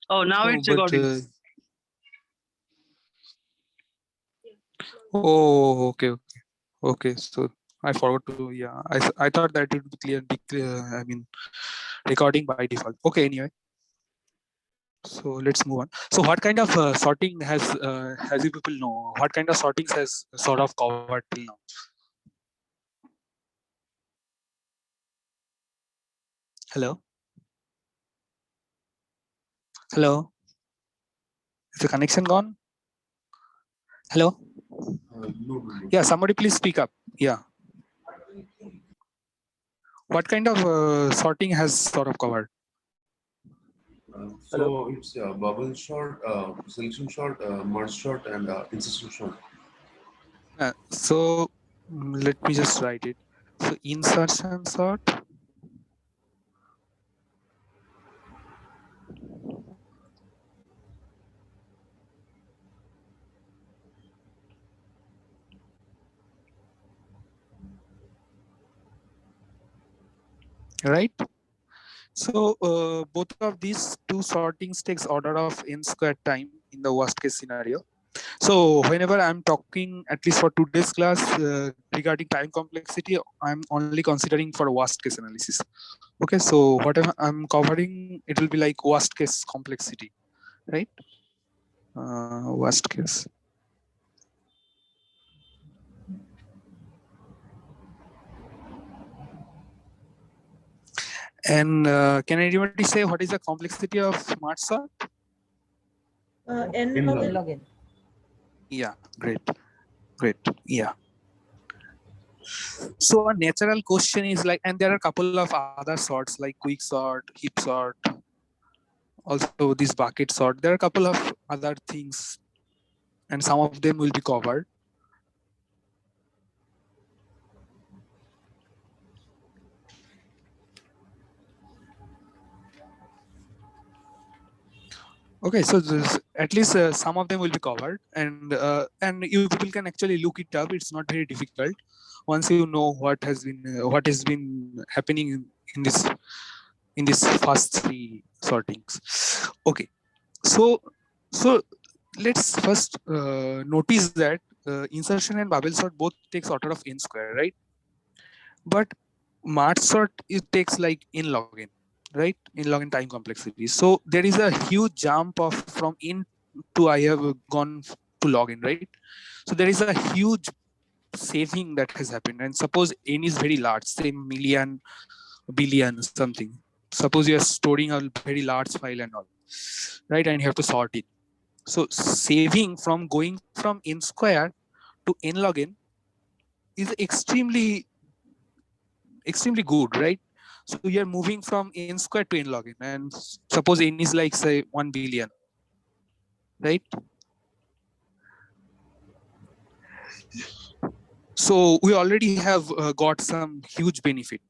Oh, now No, it's but recording. oh, okay. So I forgot to, yeah. I thought that it would be clear. I mean, recording by default. Okay, anyway. So let's move on. So what kind of sorting has you people know? What kind of sortings has sort of covered till now? Hello, hello. Is the connection gone? Hello. Yeah, somebody please speak up. Yeah. What kind of sorting has sort of covered? So it's bubble sort, selection sort, merge sort, and insertion sort. So let me just write it. So insertion sort, right? So both of these two sortings takes order of n squared time in the worst case scenario. So whenever I'm talking, at least for today's class, regarding time complexity, I'm only considering for worst case analysis. Okay, so whatever I'm covering, it will be like worst case complexity, right? Worst case. And can anybody say what is the complexity of smart sort? N log n. Yeah, great. Yeah. So a natural question is like, and there are a couple of other sorts like quick sort, heap sort, also this bucket sort. There are a couple of other things, and some of them will be covered. Okay, so at least some of them will be covered, and you people can actually look it up. It's not very difficult once you know what has been happening in this first three sortings. Okay, so so let's first notice that insertion and bubble sort both takes order of n square, right? But merge sort it takes like n log n, right? In log n time complexity. So there is a huge jump of from in to I have gone to log n, right? So there is a huge saving that has happened. And suppose n is very large, say million, billion, something. Suppose you are storing a very large file and all, right? And you have to sort it. So saving from going from n square to n log n is extremely good, right? So we are moving from n square to n log n, and suppose n is like say 1 billion, right? So we already have got some huge benefit.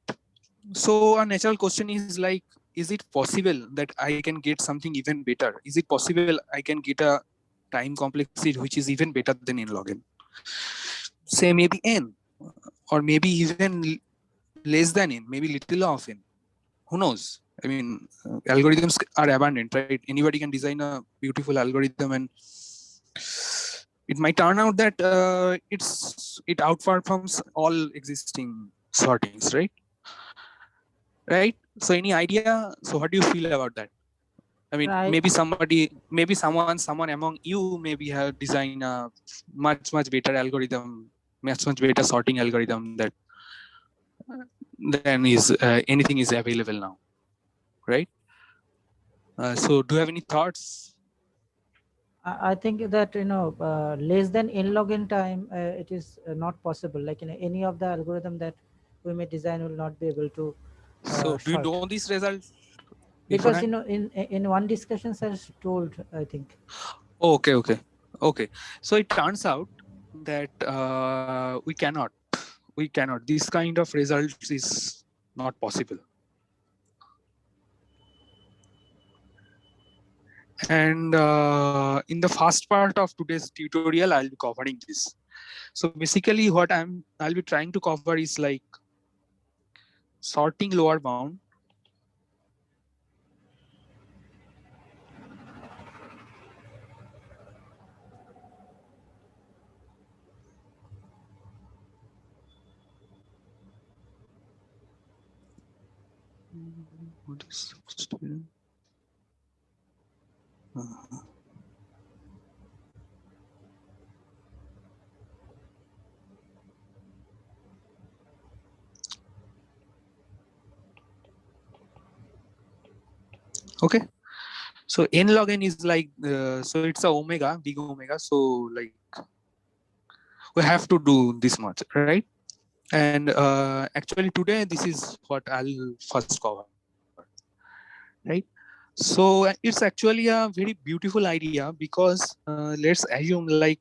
So a natural question is like, is it possible that I can get something even better? Is it possible I can get a time complexity which is even better than n log n? Say maybe n, or maybe even less than n, maybe little of n. Who knows? I mean, algorithms are abundant, right? Anybody can design a beautiful algorithm, and it might turn out that it outperforms all existing sortings, right? Right. So, any idea? So, what do you feel about that? I mean, maybe someone among you maybe have designed a much better algorithm, much better sorting algorithm that than is anything is available now, right? So, do you have any thoughts? I think that less than n log n time it is not possible. Like any of the algorithm that we may design will not be able to. So, do you sort. know this result? Because Beforehand? in one discussion has told, I think. Okay. So it turns out that we cannot. This kind of results is not possible. And in the first part of today's tutorial, I'll be covering this. So basically, what I'll be trying to cover is like sorting lower bound, What is supposed to be done? Okay, so n log n is like so it's a omega, big omega, so like we have to do this much, right? And actually today this is what I'll first cover, right? So it's actually a very beautiful idea because let's assume, like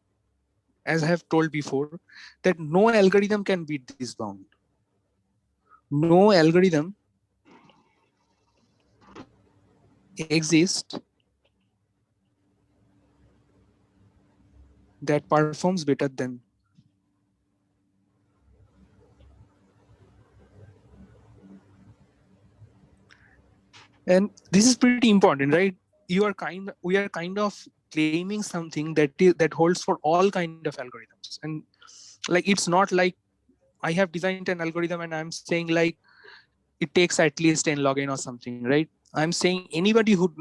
as I have told before, that no algorithm can beat this bound. No algorithm exists that performs better than. And this is pretty important, right? We are kind of claiming something that holds for all kind of algorithms. And like it's not like I have designed an algorithm and I'm saying like it takes at least n log n or something, right? I'm saying anybody who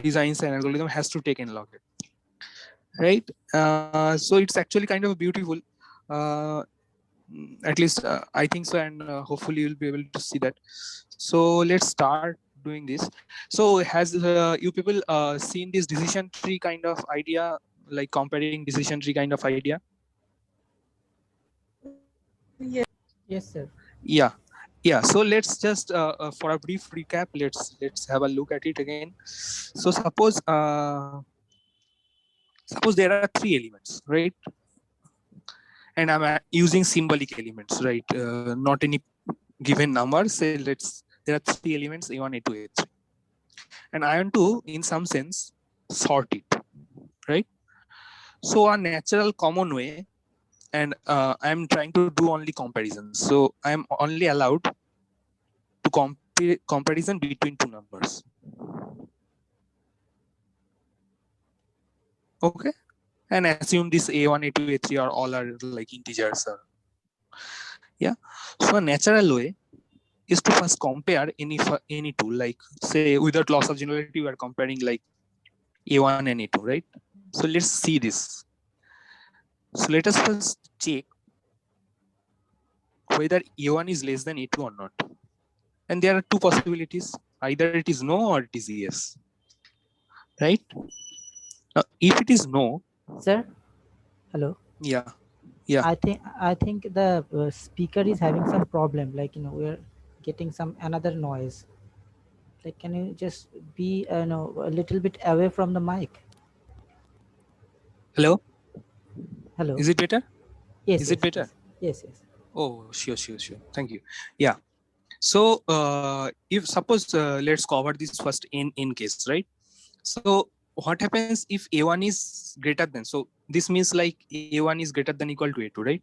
designs an algorithm has to take n log n, right? So it's actually kind of beautiful. Uh, at least I think so, and hopefully you'll be able to see that. So let's start doing this. So has you people seen this decision tree kind of idea, like comparing decision tree kind of idea? Yes, sir. Yeah, yeah. So let's just for a brief recap, let's have a look at it again. So suppose there are three elements, right? And I'm using symbolic elements, right? Not any given number. Say there are three elements, a1, a2, a3, and I want to in some sense sort it, right? So a natural common way, and I'm trying to do only comparisons, so I'm only allowed to compare comparison between two numbers. Okay, and assume this a1, a2, a3 are all are like integers, or yeah. So a natural way is to first compare any two, like say without loss of generality we are comparing like a1 and a2, right? So let's see this. So let us first check whether a1 is less than a2 or not. And there are two possibilities: either it is no or it is yes, right? Now if it is no, Sir, hello. yeah, yeah, I think the speaker is having some problem, like we're getting some another noise. Like, can you just be a little bit away from the mic? hello, Hello. is it better? Yes, Is it yes, better? yes, yes, yes. Oh, sure, thank you. Yeah. So if suppose let's cover this first in case, right? So what happens if a1 is greater than, so this means like a1 is greater than equal to a2, right?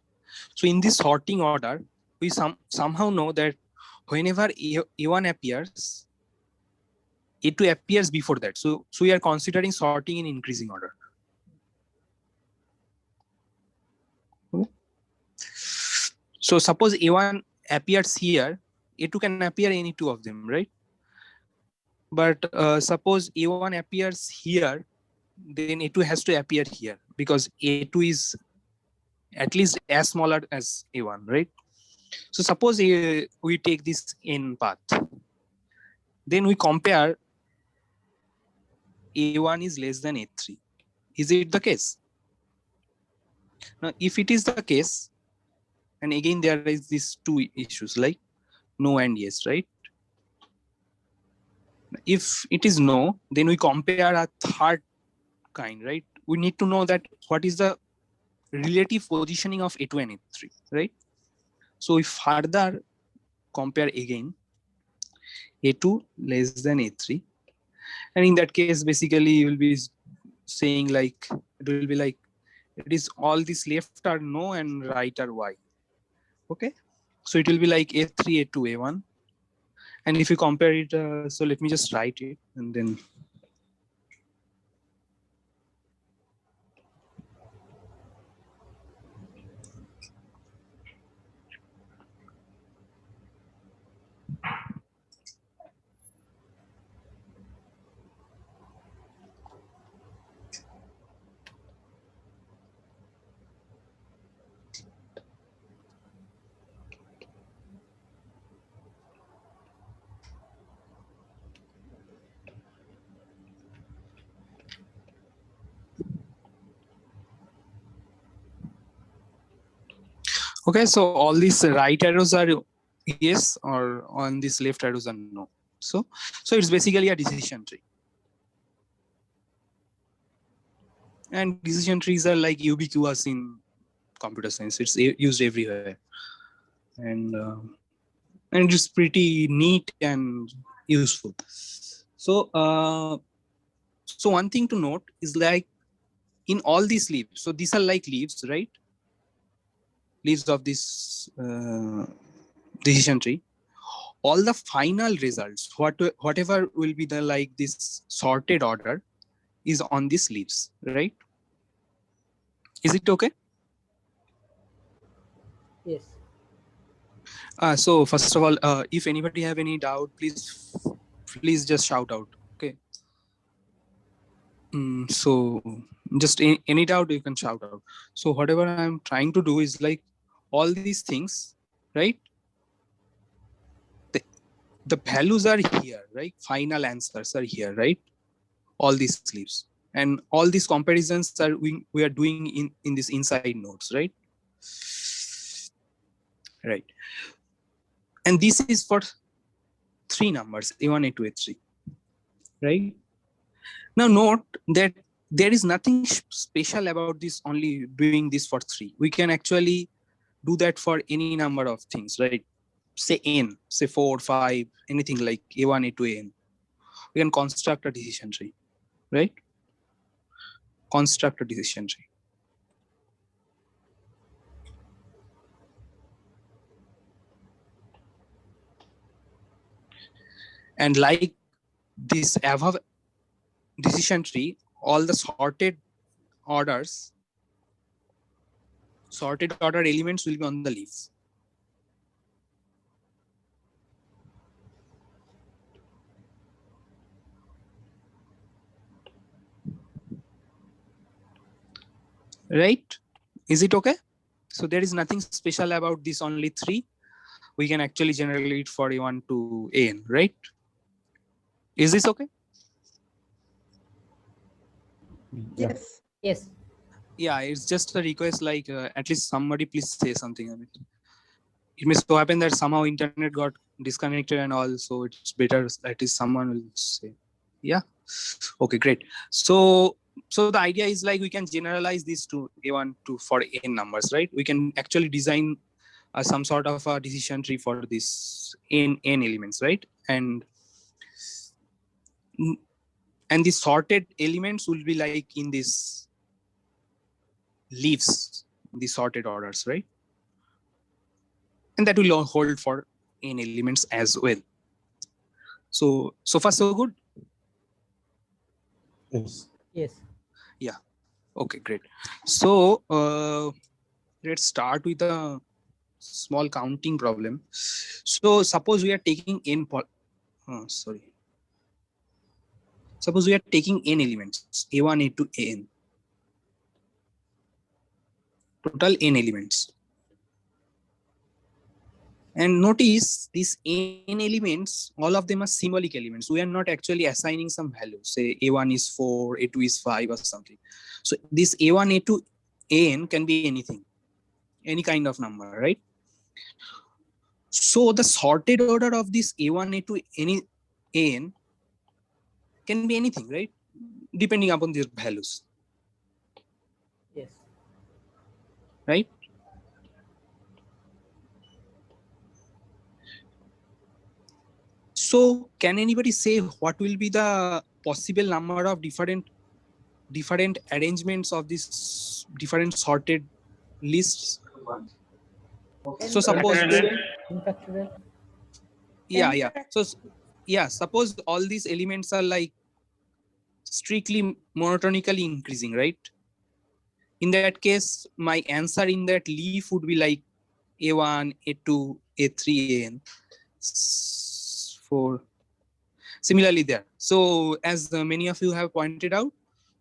So in this sorting order, we somehow know that whenever a1 appears, a2 appears before that. So we are considering sorting in increasing order. Okay. So suppose a1 appears here, a2 can appear any two of them, right? But suppose a1 appears here, then a2 has to appear here because a2 is at least as smaller as a1, right? So suppose we take this in path, then we compare a1 is less than a3. Is it the case? Now, if it is the case, and again there is these two issues like no and yes, right? If it is no, then we compare a third kind, right? We need to know that what is the relative positioning of a2 and a3, right? So we further compare again a2 less than a3, and in that case basically you will be saying like it will be like it is all this left are no and right are y. Okay, so it will be like a3 a2 a1, and if you compare it, so let me just write it and then Okay, so all these right arrows are yes, or on these left arrows are no. So it's basically a decision tree. And decision trees are like ubiquitous in computer science. It's used everywhere, and it's pretty neat and useful. So so one thing to note is like in all these leaves. So these are like leaves, right? Leaves of this decision tree. All the final results, whatever will be the like this sorted order, is on these leaves, right? Is it okay? Yes. So first of all, if anybody have any doubt, please just shout out. Okay. So just any doubt you can shout out. So whatever I'm trying to do is like all these things, right? The values are here, right? Final answers are here, right? All these leaves and all these comparisons are we are doing in this inside nodes, right? Right. And this is for 3 numbers, A1, A2, A3, right? Now note that there is nothing special about this only doing this for 3. We can actually do that for any number of things, right? Say n, say 4, 5, anything like A1, A2, An. We can construct a decision tree, right? Construct a decision tree. And like this above decision tree, all the sorted order elements will be on the leaves. Right? Is it okay? So there is nothing special about this only 3. We can actually generate it for A1 to An, right? Is this okay? Yes. Yes. Yeah, it's just a request like at least somebody please say something on it. It may so happen that somehow internet got disconnected and all, so it's better at least someone will say. Yeah. Okay, great. So the idea is like we can generalize this to A1 to for n numbers, right? We can actually design some sort of a decision tree for this n elements, right? And the sorted elements will be like in this leaves, the sorted orders, right? And that will hold for n elements as well. So far so good. Yes. Yes. Yeah. Okay, great. So let's start with a small counting problem. So suppose we are taking n suppose we are taking n elements, A1, A2, An. Total n elements. And notice these n elements, all of them are symbolic elements. We are not actually assigning some value. Say A1 is 4, A2 is 5 or something. So this A1, A2, An can be anything, any kind of number, right? So the sorted order of this A1, A2, any An can be anything, right? Depending upon their values, Yes. right? So can anybody say what will be the possible number of different arrangements of these different sorted lists? So suppose In factorial. yeah. So suppose all these elements are like strictly monotonically increasing, right? In that case, my answer in that leaf would be like A1, A2, A3, An. 4. Similarly there. So as many of you have pointed out,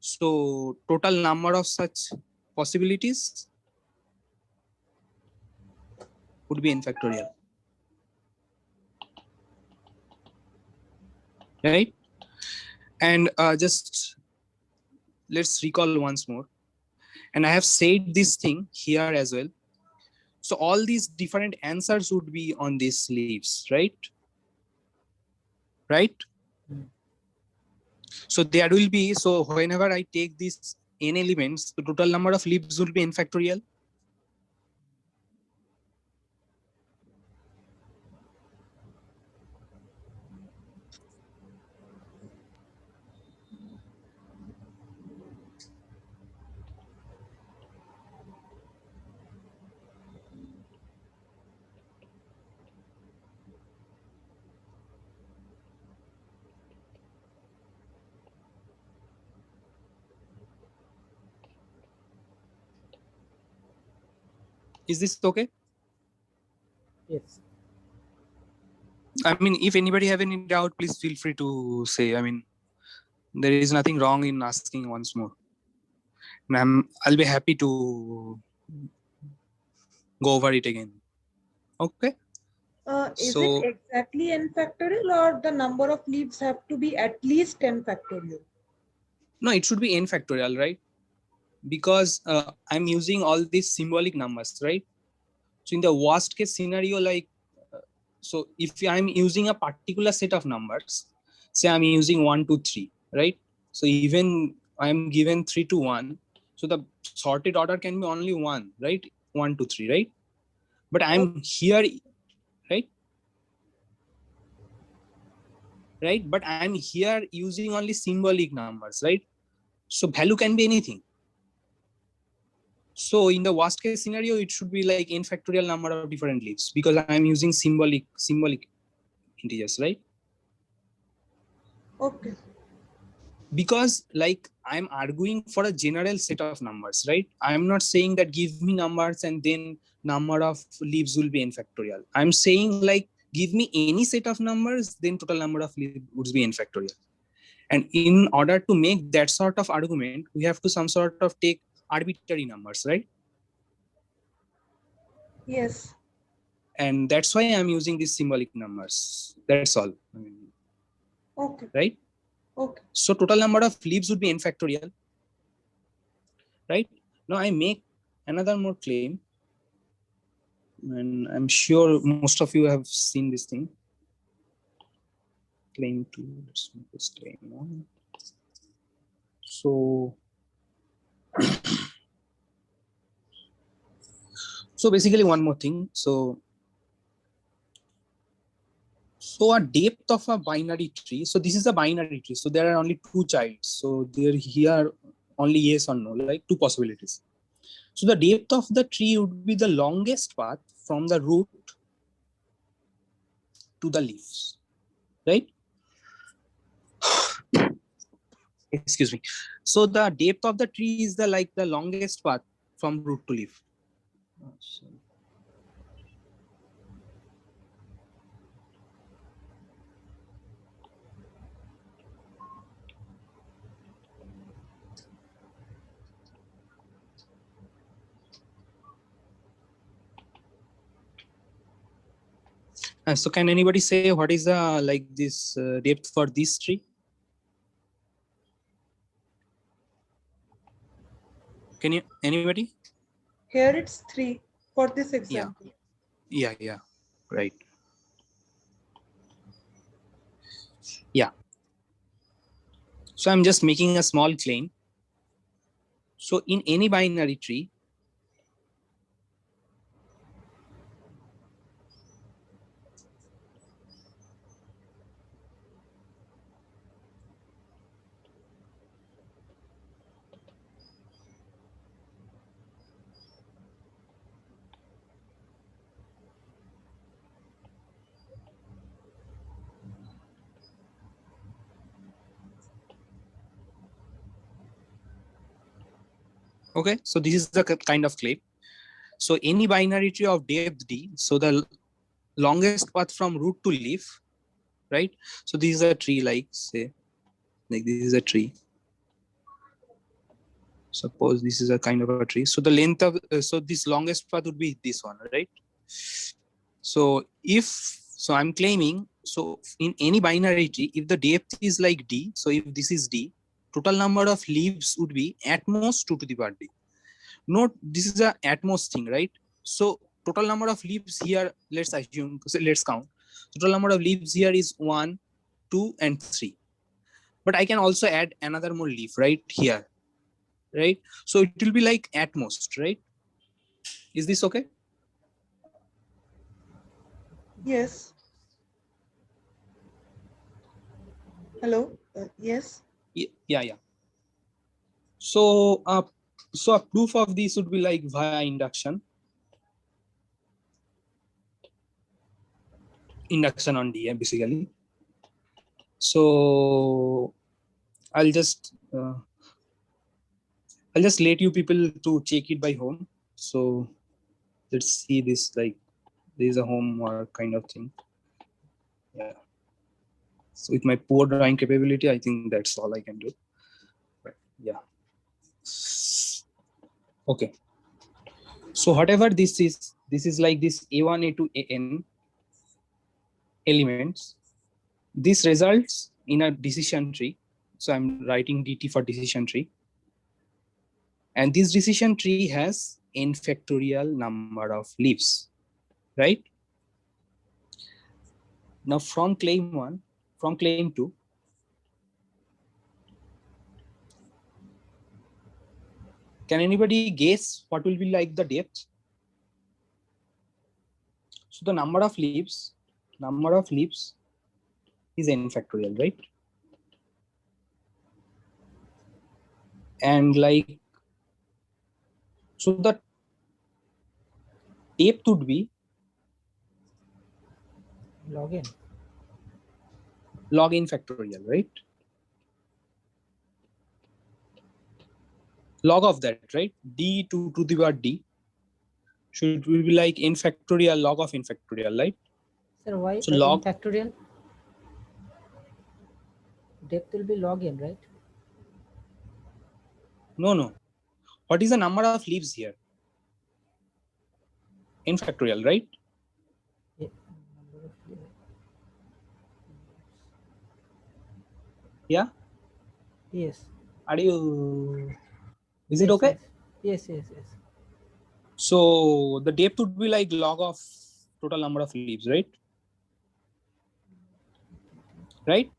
so total number of such possibilities would be n factorial. Right? And just let's recall once more. And I have said this thing here as well. So all these different answers would be on these leaves, right? Right? Hmm. So there will be, so whenever I take these n elements, the total number of leaves will be n factorial. Is this okay? Yes. I mean, if anybody have any doubt, please feel free to say. I mean, there is nothing wrong in asking once more. And I'll be happy to go over it again. Okay. Is So it exactly n factorial or the number of leaves have to be at least 10 factorial? no, it should be n factorial, right? Because I'm using all these symbolic numbers, right? So in the worst case scenario, like, so if I'm using a particular set of numbers, say I'm using 1, 2, 3, right? So even I'm given 3 to 1, so the sorted order can be only 1, right? 1, 2, 3, right? But I'm here, right? Right? But I'm here using only symbolic numbers, right? So value can be anything. So in the worst case scenario, it should be like n factorial number of different leaves because I'm using symbolic integers, right? Okay. Because like I'm arguing for a general set of numbers, right? I'm not saying that give me numbers and then number of leaves will be n factorial. I'm saying like give me any set of numbers, then total number of leaves would be n factorial. And in order to make that sort of argument, we have to some sort of take arbitrary numbers, right? Yes. And that's why I'm using these symbolic numbers. That's all. I mean, Okay. right? Okay. So total number of leaves would be n factorial, right? Now I make another more claim, and I'm sure most of you have seen this thing. Claim 2, let's make this claim 1. So, so basically one more thing. So a depth of a binary tree. So this is a binary tree. So there are only 2 childs. So there here only yes or no, like 2 possibilities. So the depth of the tree would be the longest path from the root to the leaves, right? Excuse me. So the depth of the tree is the like the longest path from root to leaf. So can anybody say what is the like this depth for this tree? Can you anybody? Here it's 3 for this example. Yeah, right. Yeah. So I'm just making a small claim. So in any binary tree, okay, so this is the kind of claim. So any binary tree of depth d, so the longest path from root to leaf, right? So this is a tree, like say, like this is a tree. Suppose this is a kind of a tree. So the length of, so this longest path would be this one, right? So if, so I'm claiming, so in any binary tree, if the depth is like d, so if this is d, total number of leaves would be at most 2 to the power d. Note, this is a at most thing, right? So total number of leaves here, let's assume, so let's count. Total number of leaves here is 1, 2, and 3. But I can also add another more leaf right here, right? So it will be like at most, right? Is this okay? Yes. Hello. Yes. Yeah. So so a proof of this would be like via induction on D basically. So I'll just let you people to check it by home. So let's see this, like there is a homework kind of thing. Yeah. So with my poor drawing capability, I think that's all I can do. But yeah. Okay. So whatever this is like this A1, A2, AN elements. This results in a decision tree. So I'm writing DT for decision tree. And this decision tree has n factorial number of leaves, right? Now from claim 1, from claim 2, can anybody guess what will be like the depth? So the number of leaves is n factorial, right? And like, so the depth would be Log n. log n factorial, right? Log of that, right? D to the power D should be like n factorial log of n factorial, right? Sir, why So n log, factorial? Depth will be log n, right? no. What is the number of leaves here? N factorial, right? Yeah. Number of leaves. Yeah. Yes. Are you? Is Yes, it okay? Yes. So the depth would be like log of total number of leaves, right? Right?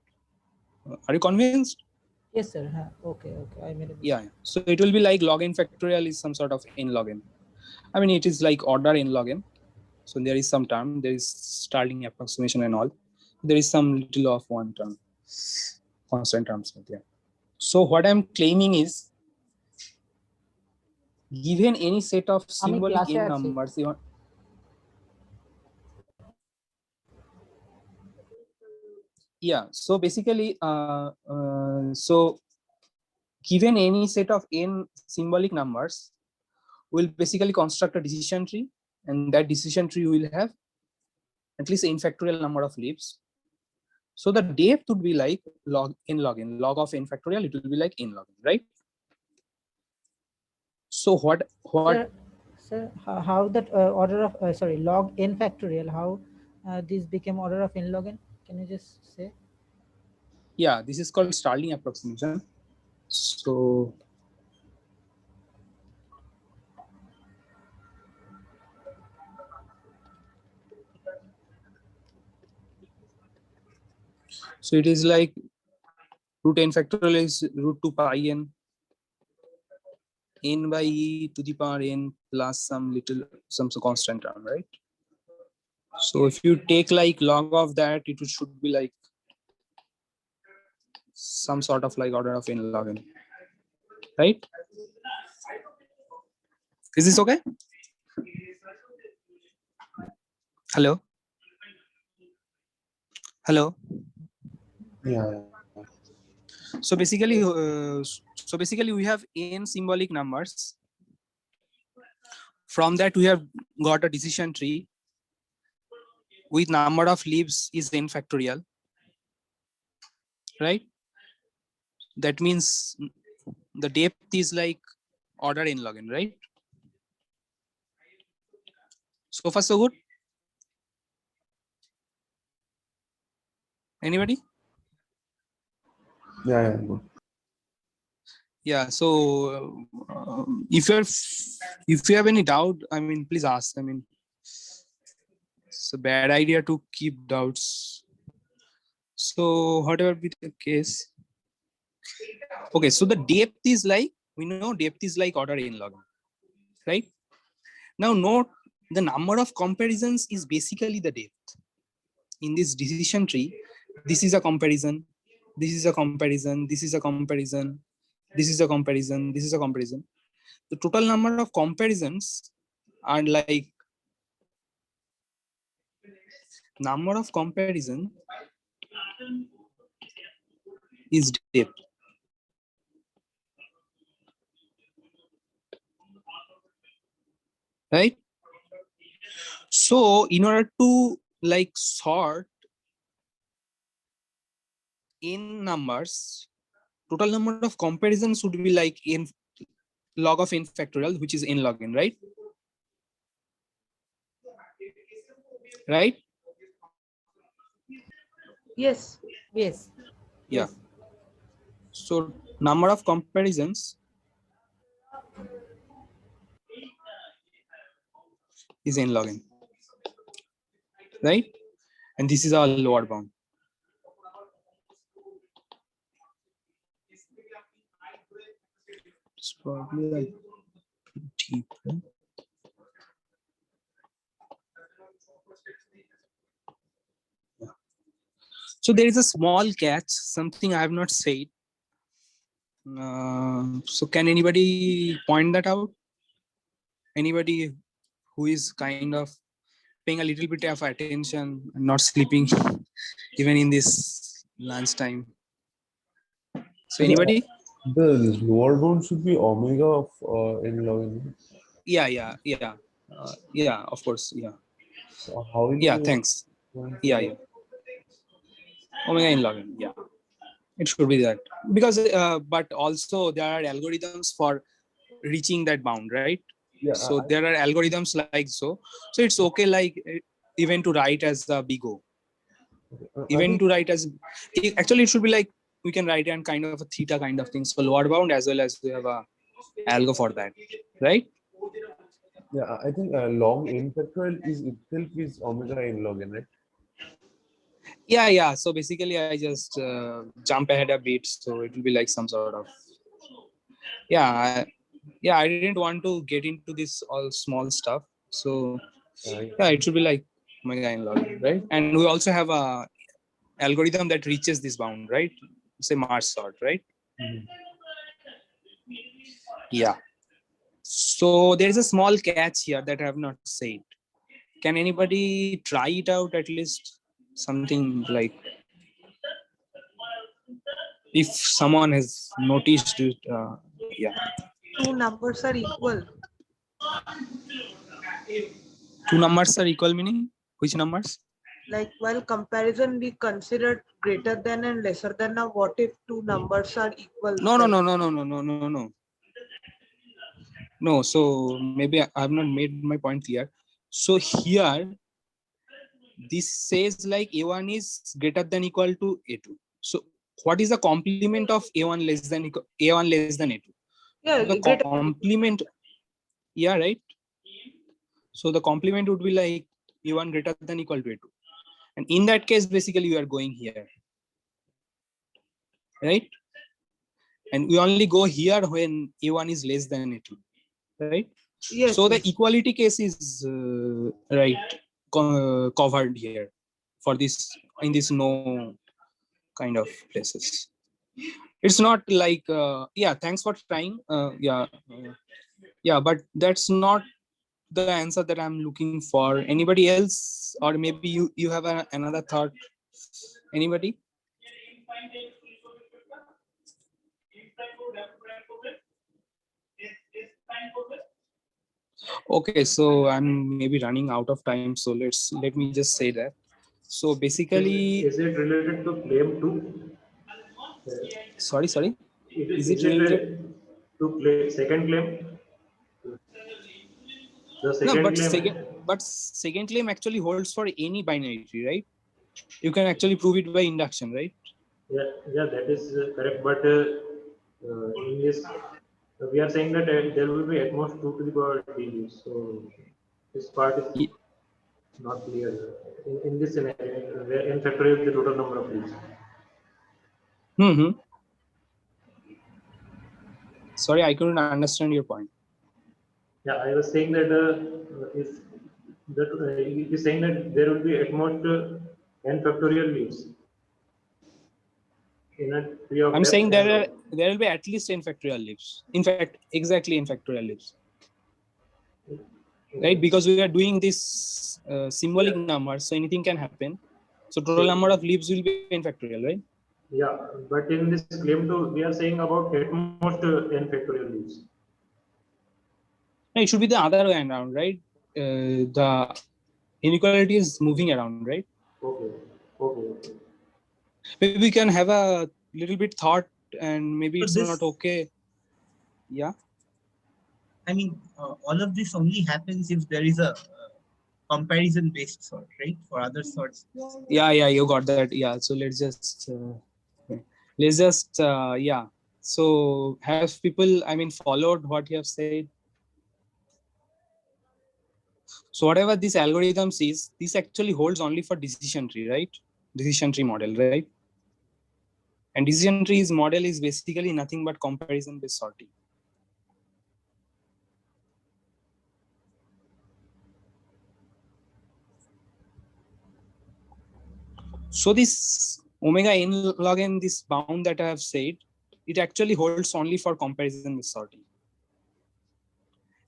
Are you convinced? Yes, sir. Okay. I made a mistake. Yeah. So it will be like log n factorial is some sort of n log n. I mean, it is like order n log n. So there is some term, there is Starling approximation and all. There is some little of one term, constant terms there. So what I'm claiming is, given any set of symbolic n numbers, yeah. So basically, so given any set of n symbolic numbers, we'll basically construct a decision tree, and that decision tree will have at least n factorial number of leaves. So the depth would be like log of n factorial. It will be like n log n, right? So what? Sir, how that order of log n factorial? How this became order of n log n? Can you just say? Yeah, this is called Starling approximation. So it is like root n factorial is root 2 pi n by e to the power n plus some constant term, right? So if you take like log of that, it should be like some sort of like order of n log n, right? Is this okay? Hello? Yeah. So basically we have n symbolic numbers. From that we have got a decision tree with number of leaves is n factorial, right? That means the depth is like order n log n, right? So far so good. Anybody? Yeah, good. Yeah. So if you have any doubt, I mean, please ask. I mean, it's a bad idea to keep doubts. So whatever be the case. Okay, so the depth is like, we know depth is like order n log n, right? Now note the number of comparisons is basically the depth. In this decision tree, this is a comparison, this is a comparison, this is a comparison, this is a comparison, this is a comparison. The total number of comparisons are like number of comparison is depth. Right? So in order to like sort n numbers, total number of comparisons would be like n log of n factorial, which is n log n, right? Right? Yes. Yes. Yeah. So number of comparisons is n log n, right? And this is our lower bound. It's probably like deep, right? Yeah. So there is a small catch, something I have not said. So can anybody point that out? Anybody who is kind of paying a little bit of attention and not sleeping even in this lunchtime? So anybody? The lower bound should be omega of n log n. Yeah, of course, yeah. So how is Yeah, it thanks. going to Yeah, work? omega n log n, yeah. It should be that, because but also there are algorithms for reaching that bound, right? Yeah, So there are algorithms like so it's okay, like even to write as a big O, I even think to write as actually it should be like we can write and kind of a theta kind of thing, so lower bound as well as we have a algo for that, right? I think log n factorial is itself is omega n log n, right? Yeah, so basically I just jump ahead a bit, so it will be like some sort of I didn't want to get into this all small stuff, so yeah, it should be like omega n log n, right? And we also have a algorithm that reaches this bound, right? Say Marsh sort, right? Yeah. So there is a small catch here that I have not said. Can anybody try it out at least? Something like, if someone has noticed it, yeah. Two numbers are equal. Two numbers are equal meaning which numbers? Like while comparison we considered greater than and lesser than. Now what if two numbers are equal? No, so maybe I have not made my point clear. So here this says like a1 is greater than equal to a2. So what is the complement of a1 less than a2? Yeah, The complement, yeah, right? So the complement would be like a1 greater than equal to a2, and in that case basically you are going here, right? And we only go here when a1 is less than a2, right? yes, So the yes. equality case is right covered here for this, in this no kind of places. It's not like yeah, thanks for trying, but that's not the answer that I'm looking for. Anybody else, or maybe you have another thought? Anybody? Okay, so I'm maybe running out of time, so let me just say that. So basically, is it related to claim 2? Sorry, is it related to second claim? The no, second claim. but second claim actually holds for any binary tree, right? You can actually prove it by induction, right? Yeah, that is correct. But in this, we are saying that there will be at most 2 to the power d. So this part is not clear. In this scenario, where n factorial is the total number of leaves. Hmm. Sorry, I couldn't understand your point. Yeah, I was saying that if that it is saying that there will be at most n factorial leaves in a tree of I'm depth saying n log. there will be at least n factorial leaves. In fact, exactly n factorial leaves. Right? Because we are doing this symbolic Yeah. number, so anything can happen. So total So, number of leaves will be n factorial, right? yeah, but in this claim 2, we are saying about at most n factorial leaves. No, it should be the other way around, right? The inequality is moving around, right? Okay, okay. Maybe we can have a little bit thought, and maybe So it's this, not okay. Yeah. I mean, all of this only happens if there is a comparison based sort, right? For other sorts. Yeah, you got that. Yeah. So yeah. So have people, I mean, followed what you have said? So whatever this algorithm sees, this actually holds only for decision tree, right? Decision tree model, right? And decision tree's model is basically nothing but comparison based sorting. So this omega n log n, this bound that I have said, it actually holds only for comparison based sorting.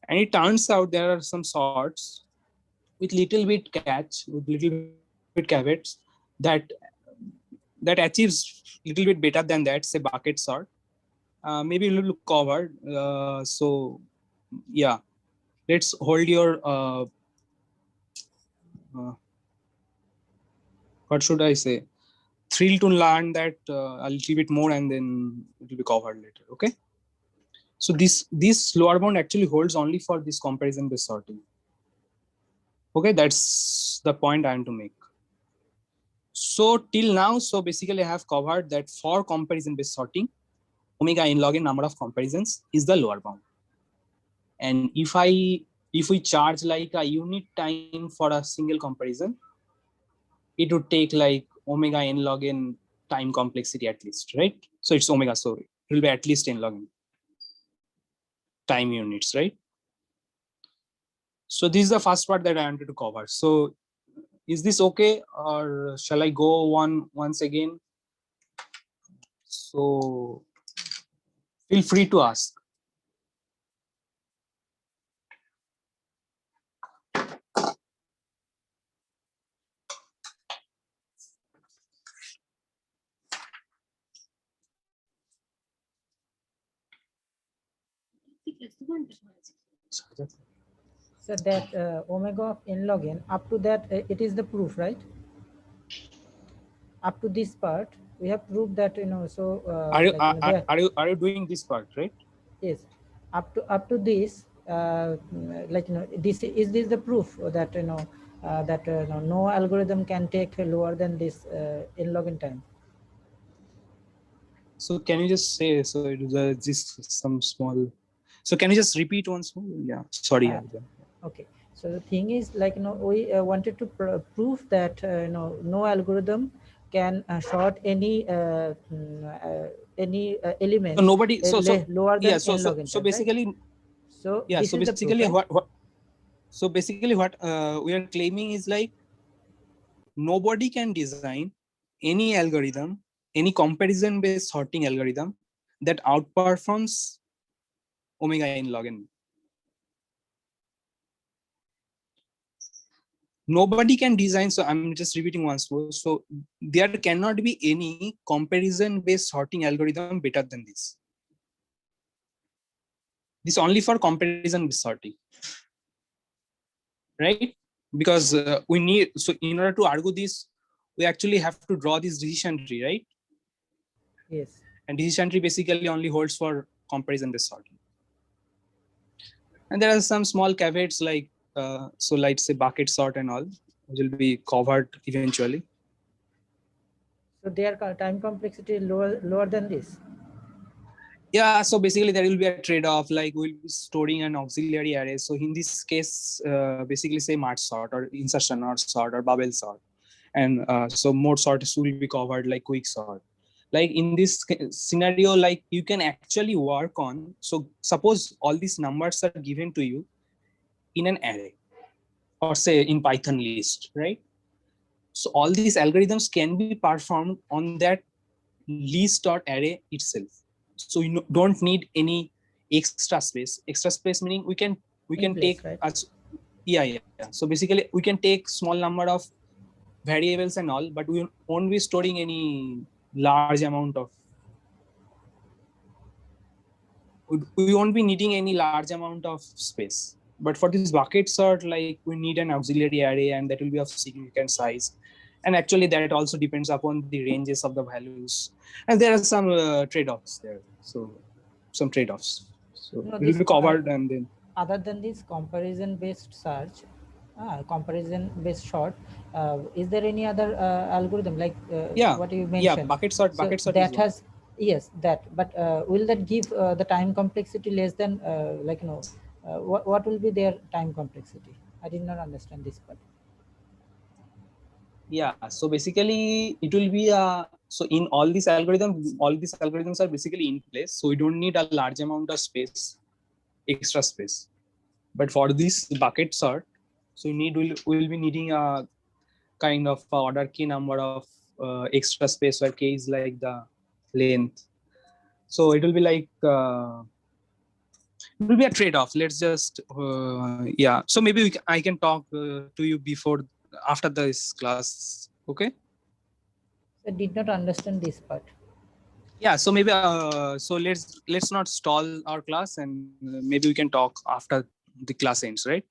And it turns out there are some sorts with little bit catch, with little bit caveats that achieves little bit better than that, say bucket sort. Maybe a little covered. So yeah, let's hold your what should I say? Thrill to learn that a little bit more, and then it will be covered later. Okay. So this lower bound actually holds only for this comparison based sorting. Okay, that's the point I am to make. So till now, so basically I have covered that for comparison based sorting, omega n log n number of comparisons is the lower bound. And if we charge like a unit time for a single comparison, it would take like omega n log n time complexity at least, right? So it's omega, so it will be at least n log n time units, right? So this is the first part that I wanted to cover. So is this okay, or shall I go once again? So feel free to ask. So that omega of n log n, up to that, it is the proof, right? Up to this part, we have proved that, so Are you doing this part, right? yes, up to this, this is this the proof that no algorithm can take lower than this n log n time. So can you just say, so it is just some small, so can you just repeat once more? Yeah, sorry. Okay, so the thing is, we wanted to prove that no algorithm can sort any element So nobody, lower than yeah, n log n so time, basically, right? So yeah, this so is basically the proof, right? what we are claiming is like nobody can design any algorithm, any comparison based sorting algorithm that outperforms omega n log n. Nobody can design, so I'm just repeating once more. So there cannot be any comparison based sorting algorithm better than this. This only for comparison based sorting, right? Because we need, so in order to argue this, we actually have to draw this decision tree, right? Yes. And decision tree basically only holds for comparison based sorting. And there are some small caveats like, so let's say bucket sort and all, which will be covered eventually. So their time complexity is lower than this. Yeah, so basically there will be a trade-off, like we'll be storing an auxiliary array. So in this case, basically say merge sort or insertion or sort or bubble sort. And so more sorts will be covered like quick sort. Like in this scenario, like you can actually work on, so suppose all these numbers are given to you in an array or say in Python list, right? So all these algorithms can be performed on that list or array itself. So you don't need any extra space. Extra space meaning we can In place, take right? as yeah. So basically we can take small number of variables and all, but we won't be storing any large amount of. We won't be needing any large amount of space. But for this bucket sort, like we need an auxiliary array, and that will be of significant size. And actually, that also depends upon the ranges of the values. And there are some trade-offs there. So some trade-offs. So No, it will this be covered, and then other than this comparison based search, comparison based sort, is there any other algorithm like yeah, what you mentioned? bucket sort. So Bucket sort that is one. has, yes, that, but will that give the time complexity less than like, you know, what will be their time complexity? I did not understand this part. Yeah, so basically it will be so in all these algorithms are basically in place, so we don't need a large amount of space, extra space. But for this bucket sort, so we'll be needing a kind of order key number of extra space, where k is like the length. So it will be like it will be a trade-off. Let's just yeah, so maybe I can talk to you before after this class. Okay. I did not understand this part. Yeah, so maybe so let's not stall our class, and maybe we can talk after the class ends, right?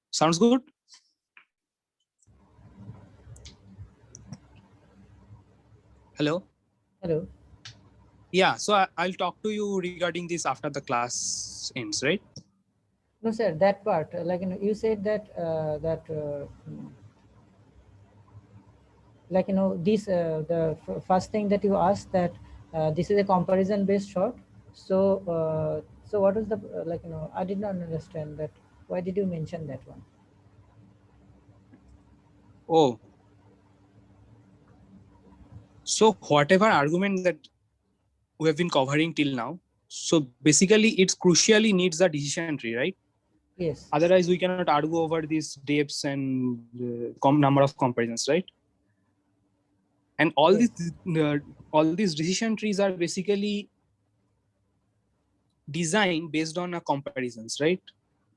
Sounds good. Hello. Hello. Yeah, so I'll talk to you regarding this after the class ends, right? No, sir, that part, like, you know, you said that like, you know, this the first thing that you asked, that this is a comparison based sort. So so what is the like, you know, I did not understand that. Why did you mention that one? Oh, so whatever argument that we have been covering till now, so basically it's crucially needs a decision tree, right? Yes. Otherwise we cannot argue over these depths and number of comparisons, right? And all Yes. these decision trees are basically designed based on a comparisons, right?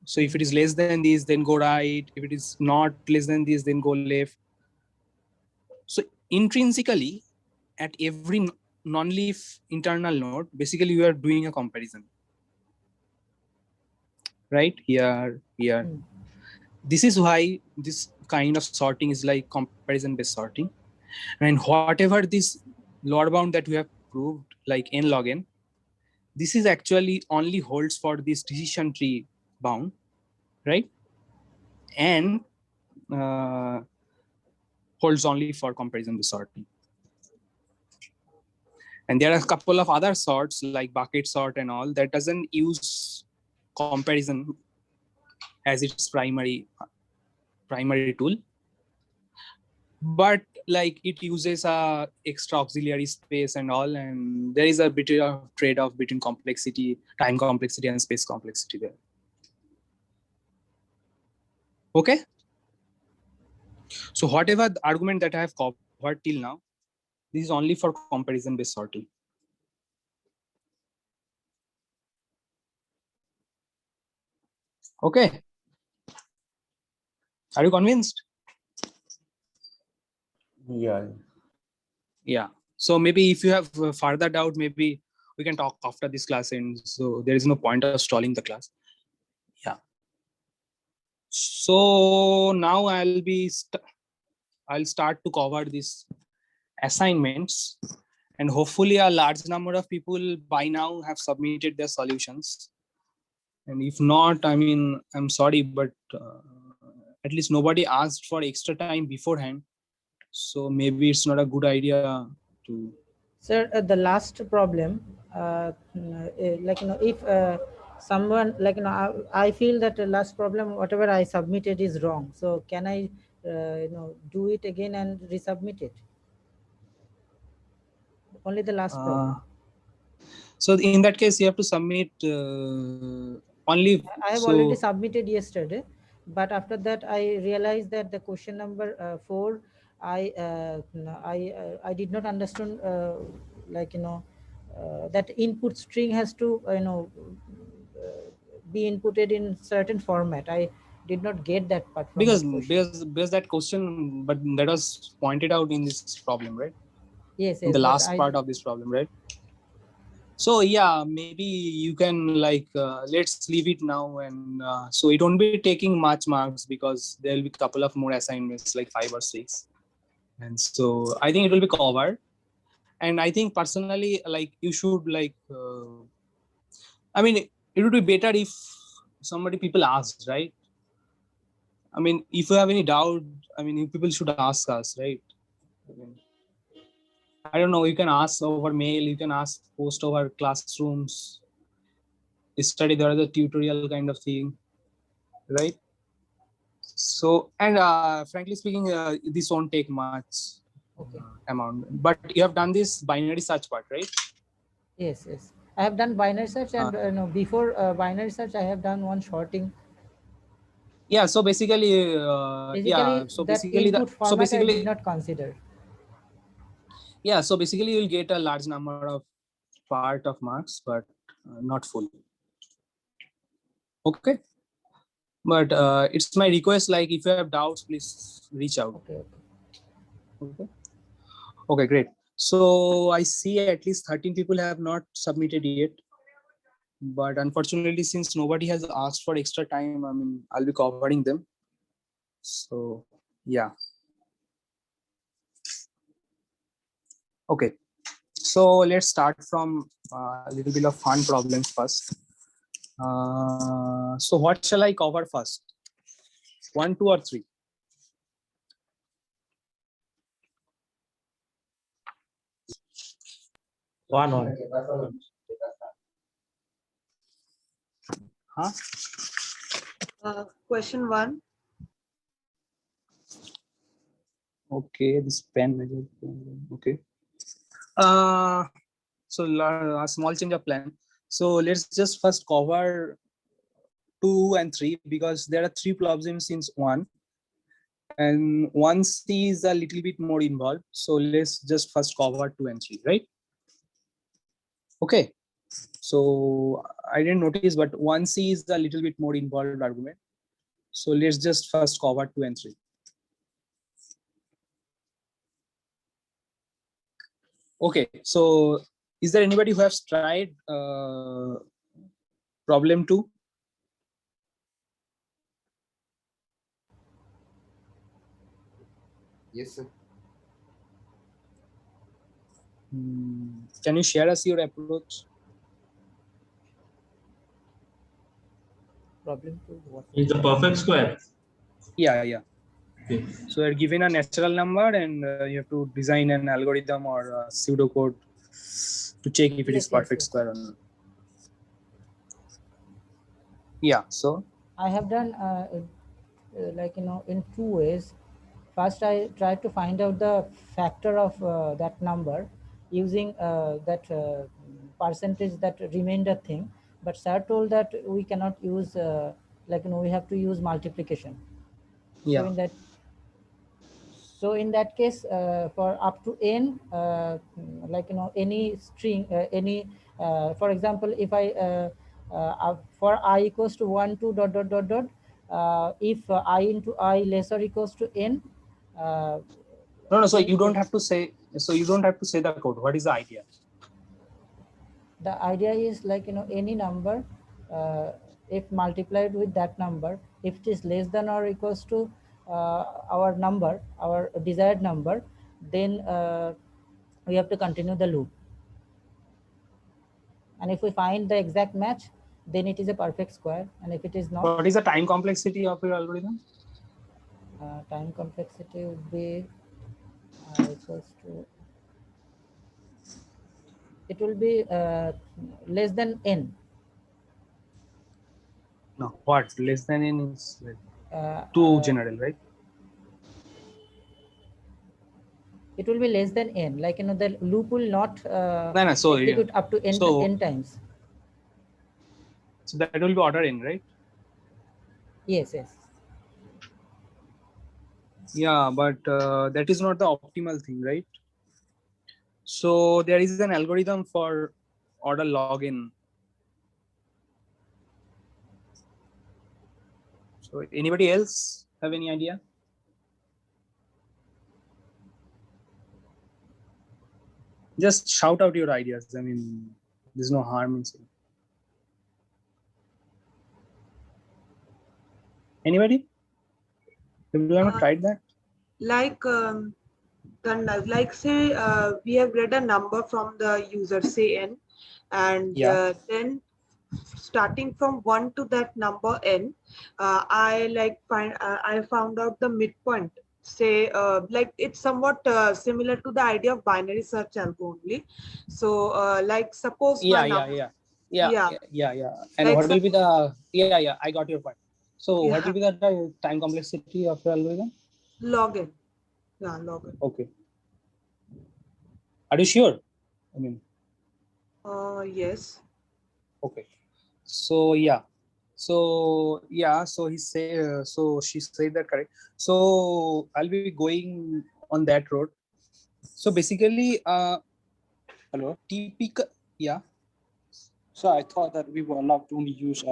So if it is less than this, then go right. If it is not less than this, then go left. So intrinsically, at every non-leaf internal node, basically you are doing a comparison, right? Here. Mm. This is why this kind of sorting is like comparison-based sorting. And whatever this lower bound that we have proved, like n log n, this is actually only holds for this decision tree bound, right? And holds only for comparison-based sorting. And there are a couple of other sorts like bucket sort and all that doesn't use comparison as its primary tool, but like it uses a extra auxiliary space and all, and there is a bit of trade-off between complexity, time complexity, and space complexity there. Okay. So whatever the argument that I have covered till now, this is only for comparison-based sorting. Okay. Are you convinced? Yeah. Yeah. So maybe if you have further doubt, maybe we can talk after this class ends. So there is no point of stalling the class. Yeah. So now I'll start to cover these assignments, and hopefully a large number of people by now have submitted their solutions. And if not, I mean, I'm sorry, but at least nobody asked for extra time beforehand. So maybe it's not a good idea to Sir, the last problem, like, if someone, like, I feel that the last problem, whatever I submitted is wrong. So can I, do it again and resubmit it? Only the last problem. So in that case, you have to submit only. I have So already submitted yesterday, but after that I realized that the question number 4, I did not understand, like, that input string has to, be inputted in certain format. I did not get that part from because that question. because that question, but that was pointed out in this problem, right? Yes, In yes, the but last part of this problem, right? So yeah, maybe you can like let's leave it now, and so it won't be taking much marks because there will be a couple of more assignments, like 5 or 6, and so I think it will be covered. And I think personally, like you should like, I mean, it would be better if somebody people asked, right? I mean, if you have any doubt, I mean, people should ask us, right? I mean, I don't know. You can ask over mail. You can ask post over classrooms. Study there is a tutorial kind of thing, right? So, and frankly speaking, this won't take much okay. amount. But you have done this binary search part, right? Yes, yes. I have done binary search, and no, before binary search, I have done one sorting. Yeah. So basically, Basically, that input format I did not consider. Yeah. So basically, you'll get a large number of part of marks, but not full. Okay. But it's my request. Like, if you have doubts, please reach out. Okay. Okay. Okay. Great. So I see at least 13 people have not submitted yet. But unfortunately, since nobody has asked for extra time, I mean, I'll be covering them. So yeah. Okay. So let's start from a little bit of fun problems first. So what shall I cover first? 1, 2, or 3? One. Huh? Question 1. Okay, this pen. Okay. So a small change of plan. So let's just first cover 2 and 3 because there are 3 problems in 1, and 1C is a little bit more involved. So let's just first cover 2 and 3, right? Okay. So I didn't notice, but 1C is a little bit more involved argument. So let's just first cover 2 and 3. Okay. So is there anybody who has tried problem 2? Yes, sir. Can you share us your approach? Problem 2. What? Is the perfect square? Yeah, yeah. Okay. So you're given a natural number, and you have to design an algorithm or a pseudocode to check if it is perfect square or not. Yeah. So I have done like, in 2 ways. First, I tried to find out the factor of that number using that percentage, that remainder thing. But sir told that we cannot use, like, we have to use multiplication. yeah. So in that case, for up to n, like, any string, for example, if I for I equals to 1, 2, ... if I into I lesser equals to n. No. So you don't have to say. So you don't have to say the code. What is the idea? The idea is, like, any number, if multiplied with that number, if it is less than or equals to our number, our desired number, then we have to continue the loop. And if we find the exact match, then it is a perfect square. And if it is not, What is the time complexity of your algorithm? time complexity would be equals to it will be less than n. No, what less than n is like Uh, too uh, general, right? it will be less than n. Like, you know, the loop will not No, no. So yeah. execute up to n, So n times. so that will be order n, right? Yes, yes. Yeah, but that is not the optimal thing, right? So there is an algorithm for order log n. So anybody else have any idea? Just shout out your ideas. I mean, there's no harm in saying. Anybody? Have you ever tried that? Like like say we have read a number from the user, say n, and Yeah. then starting from 1 to that number n, I found out the midpoint. Say like it's somewhat similar to the idea of binary search algo only. So like suppose my number, yeah, And like what will be the I got your point. So what yeah, will be the time complexity of your algorithm? log n, yeah, log n. Okay. Are you sure? I mean, Yes. okay. So yeah. So yeah. So he say. So she said that correct. So I'll be going on that road. So basically, hello, typical. Yeah. So I thought that we were allowed to only use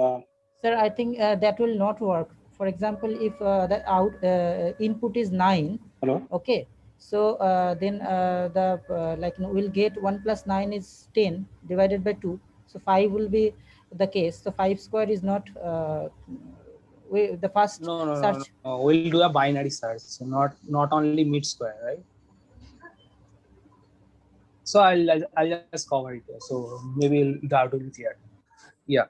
Sir, I think that will not work. For example, if the input is 9, hello. okay, so then like, you know, we'll get 1 plus 9 is 10 divided by 2, so 5 will be the case. So 5 square is not the first search. No. We'll do a binary search, so not only mid square, right? So I'll just cover it. So maybe that will be clear. Yeah.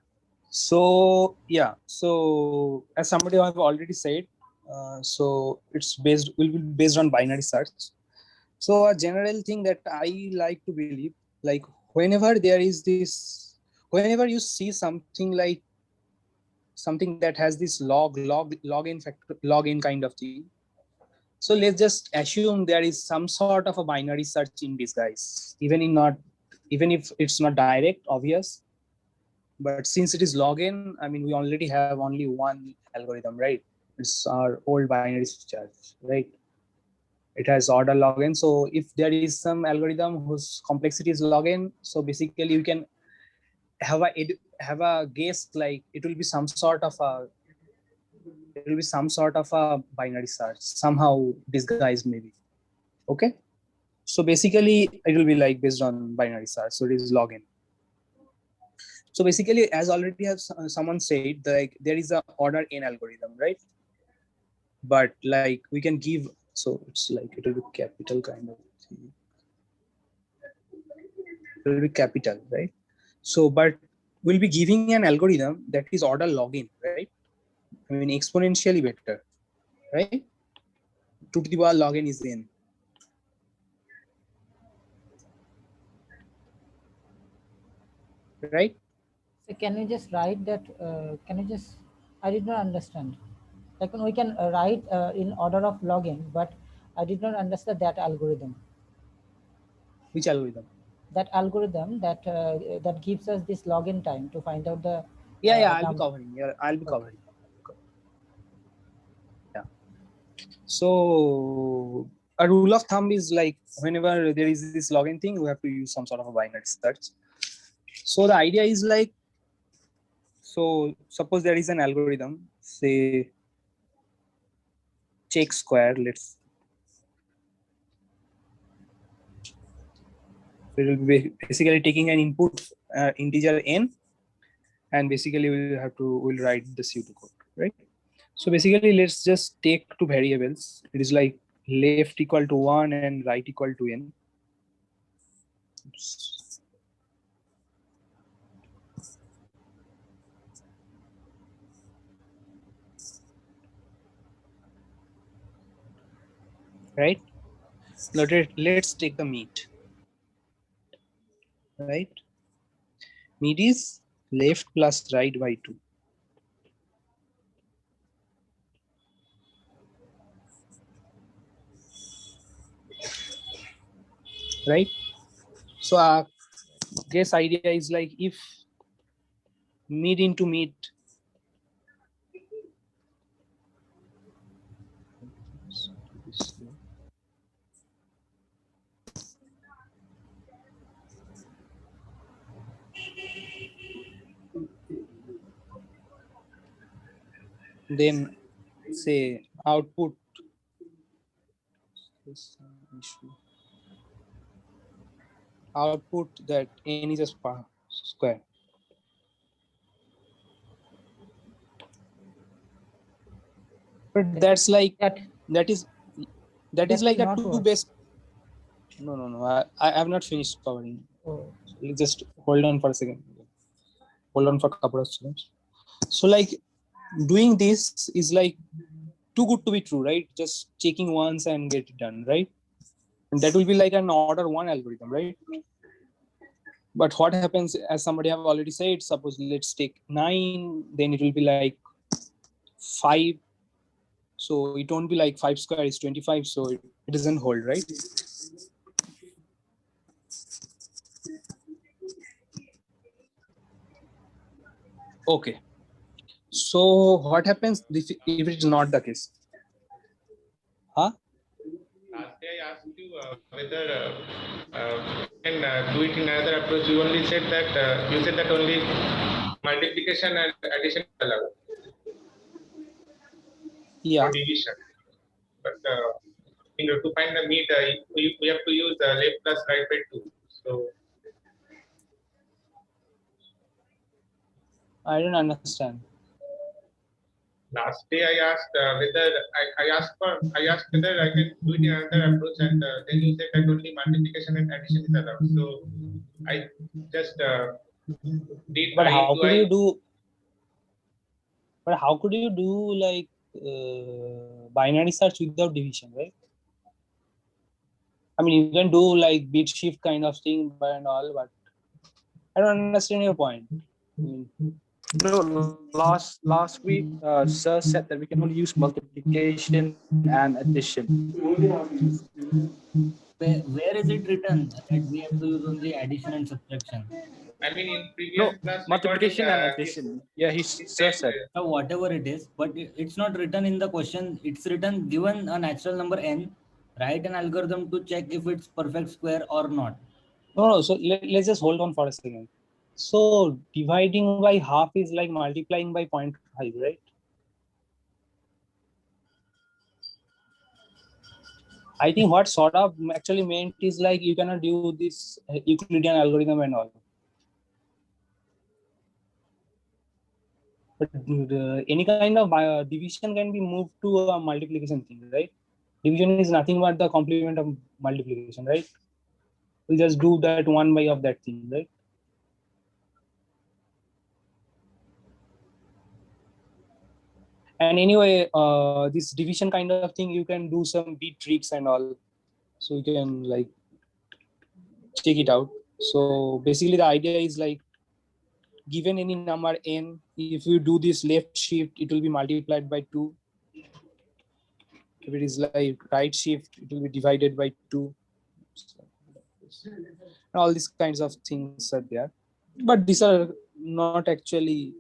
So yeah. So as somebody have already said, so it's will be based on binary search. So a general thing that I like to believe, like whenever there is this, whenever you see something like something that has this log in kind of thing. So let's just assume there is some sort of a binary search in disguise, even if it's not direct, obvious. But since it is login, I mean, we already have only one algorithm, right? It's our old binary search, right? It has order login. So if there is some algorithm whose complexity is login, so basically you can have a guess, like it will be some sort of a binary search, somehow disguised maybe. Okay. So basically it will be like based on binary search. So it is login. So basically, as already have someone said, like there is a order n algorithm, right? But like we can give, so it's like it will be capital kind of thing. It will be capital, right? So, but we'll be giving an algorithm that is order login, right? I mean, exponentially better, right? 2 to the power login is n. Right? So can you just write that? Can you just? I did not understand. Like, we can write in order of login, but I did not understand that algorithm. Which algorithm? That algorithm that that gives us this login time to find out the I'll number. be covering. Yeah, I'll be Okay. covering. Yeah. So a rule of thumb is like whenever there is this login thing, we have to use some sort of a binary search. So the idea is like, so suppose there is an algorithm, say check square, let's. So it will be basically taking an input integer n, and basically we'll write the pseudocode, right? So basically let's just take two variables. It is like left equal to 1 and right equal to n. Oops. Right? Let's take the meat. right? Mid is left plus right by 2. Right? So our guess idea is like if mid into mid, then say output that n is a square. But that's like that is like a two base. No. I have not finished covering. Oh. So just hold on for a second. Hold on for a couple of seconds. So like doing this is like too good to be true, right? Just checking once and get it done, right? And that will be like an order 1 algorithm, right? But what happens, as somebody have already said, suppose let's take 9, then it will be like 5. So it won't be like 5 square is 25. So it doesn't hold, right? Okay. So what happens if it is not the case? Huh? Last day I asked you whether can do it in another approach. You only said that you said that only multiplication and addition is allowed. Yeah. Or division. But to find the mid, we have to use left plus right by 2. So I don't understand. Last day I asked whether I asked whether I can do it in another approach, and then you said that only multiplication and addition is allowed. So I just did. But how could you do? But how could you do like binary search without division, right? I mean, you can do like bit shift kind of thing and all, but I don't understand your point. No, last week, Sir said that we can only use multiplication and addition. Where is it written that we have to use only addition and subtraction? I mean, in previous class, multiplication and addition. Yeah, Sir said. So whatever it is, but it's not written in the question. It's written given a natural number n, write an algorithm to check if it's perfect square or not. No. So let's just hold on for a second. So dividing by half is like multiplying by 0.5, right? I think what sort of actually meant is like you cannot do this Euclidean algorithm and all. But any kind of division can be moved to a multiplication thing, right? Division is nothing but the complement of multiplication, right? We'll just do that 1 by of that thing, right? And anyway, this division kind of thing, you can do some bit tricks and all. So you can like check it out. So basically the idea is like, given any number n, if you do this left shift, it will be multiplied by 2. If it is like right shift, it will be divided by 2. All these kinds of things are there. But these are not actually,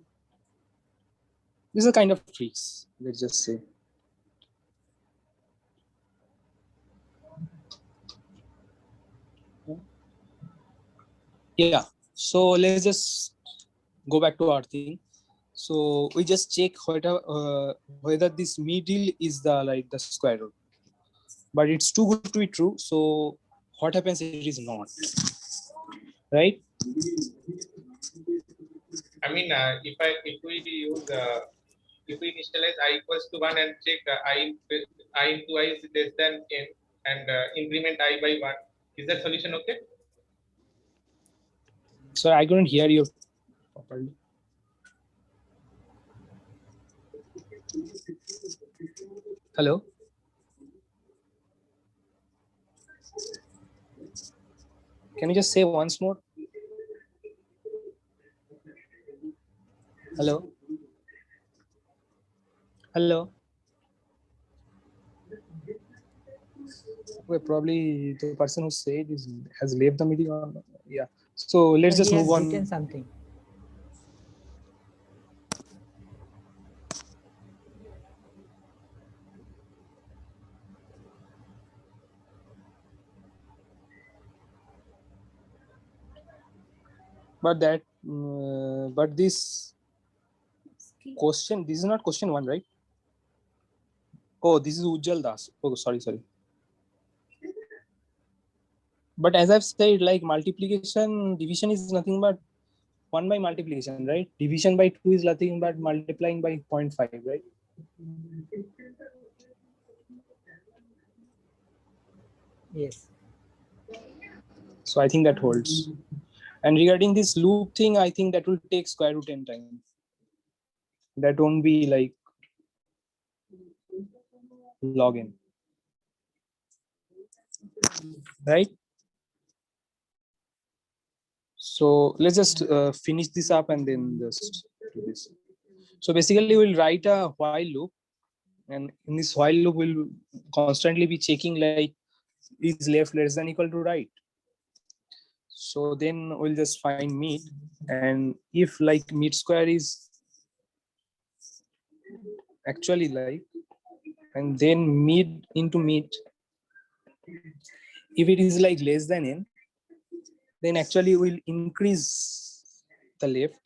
these are kind of tricks, let's just say. Yeah, so let's just go back to our thing. So we just check whether this middle is the square root, but it's too good to be true. So what happens if it is not, right? I mean, if we use if we initialize I equals to 1 and check I into I is less than n and increment I by 1, is that solution okay? So I couldn't hear you properly. Hello? Can you just say once more? Hello? Hello? Well, probably the person who said has left the meeting. Or, yeah. So let's just He move has on. written something. But that, but this question, this is not question 1, right? Oh, this is Ujjal Das. Oh, sorry. But as I've said, like multiplication, division is nothing but 1 by multiplication, right? Division by 2 is nothing but multiplying by 0.5, right? Yes. So I think that holds. And regarding this loop thing, I think that will take square root 10 times. That won't be like log n, right? So let's just finish this up and then just do this. So basically we'll write a while loop, and in this while loop we'll constantly be checking like is left less than equal to right. So then we'll just find mid, and if like mid square is actually like, and then mid into mid, if it is like less than n, then actually we'll increase the left.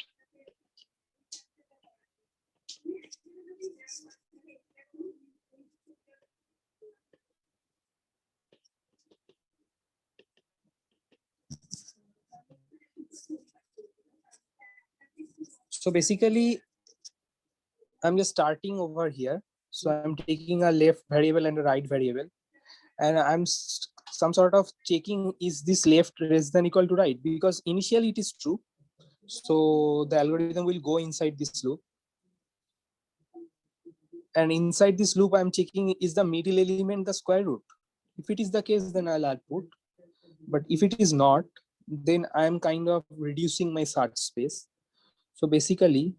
So basically, I'm just starting over here. So I'm taking a left variable and a right variable, and I'm some sort of checking is this left less than equal to right, because initially it is true. So the algorithm will go inside this loop, and inside this loop I'm checking is the middle element the square root. If it is the case, then I'll output, but if it is not, then I'm kind of reducing my search space. So basically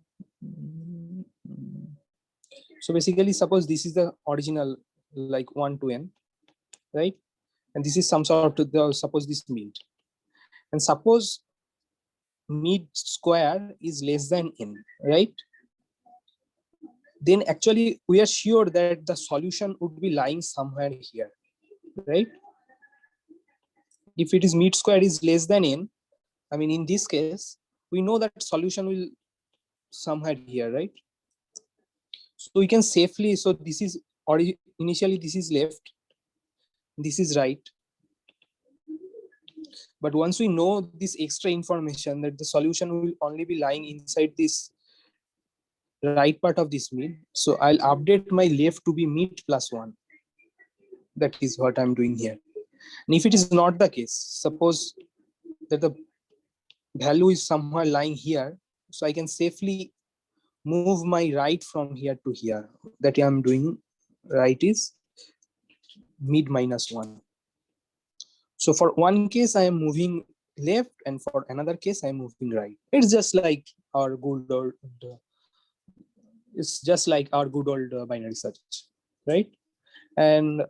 suppose this is the original like 1 to n, right? And this is some sort of the, suppose this mid, and suppose mid square is less than n, right? Then actually we are sure that the solution would be lying somewhere here, right? If it is mid square is less than n, I mean in this case we know that solution will somewhere here, right? So we can safely, so this is initially this is left, this is right, but once we know this extra information that the solution will only be lying inside this right part of this mid, so I'll update my left to be mid plus 1. That is what I'm doing here. And if it is not the case, suppose that the value is somewhere lying here, so I can safely move my right from here to here. That I'm doing right is mid minus 1. So for one case I am moving left, and for another case I am moving right. It's just like our good old binary search, right? And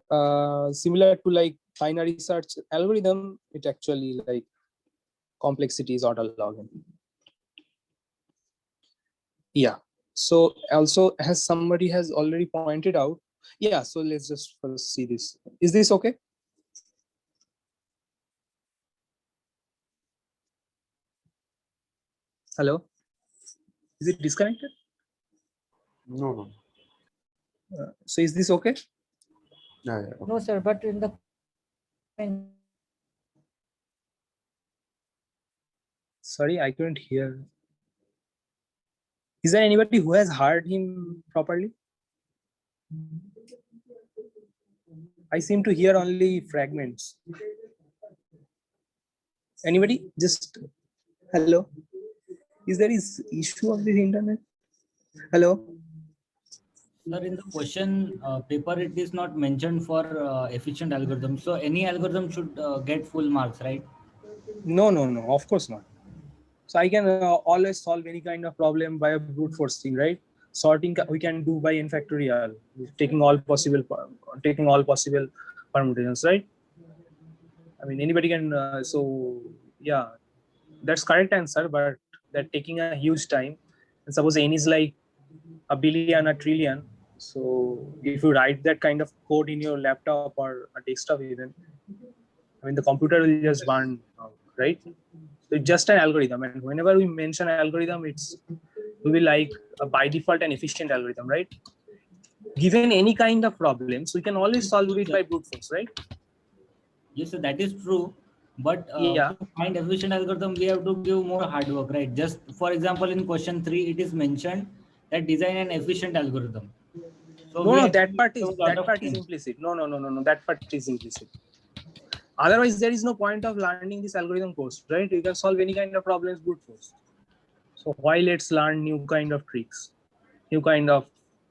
similar to like binary search algorithm, it actually like complexity is order log n. Yeah. So also, as somebody has already pointed out, yeah. So let's just first see this. Is this okay? Hello. Is it disconnected? No. So is this okay? Yeah. No, sir. But in the sorry, I couldn't hear. Is there anybody who has heard him properly? I seem to hear only fragments. Anybody? Just hello. Is there is issue of the internet? Hello. Sir, in the question paper, it is not mentioned for efficient algorithm. So any algorithm should get full marks, right? No. Of course not. So I can always solve any kind of problem by a brute force thing, right? Sorting we can do by n factorial, taking all possible permutations, right? I mean, anybody can. So yeah, that's correct answer, but that taking a huge time. And suppose n is like a billion, a trillion. So if you write that kind of code in your laptop or a desktop even, I mean, the computer will just burn out, right? So it's just an algorithm. And whenever we mention algorithm, it will be like a by default an efficient algorithm, right? Given any kind of problems, we can always solve it by brute force, right? Yes, so that is true. But yeah, to find efficient algorithm, we have to give more hard work, right? Just for example, in question 3, it is mentioned that design an efficient algorithm. So no, that part is implicit. No. That part is implicit. Otherwise, there is no point of learning this algorithm course, right? You can solve any kind of problems brute force. So why let's learn new kind of tricks, new kind of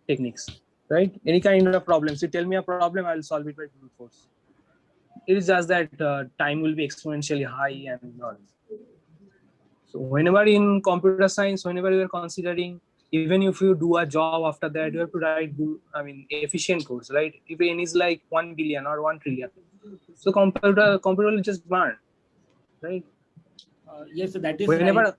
techniques, right? Any kind of problems. You tell me a problem, I'll solve it by brute force. It is just that time will be exponentially high and all. So whenever in computer science, whenever you are considering, even if you do a job after that, you have to write, efficient codes, right? If n is like 1 billion or 1 trillion, so computer will just burn, right? Yes, so that is whenever right.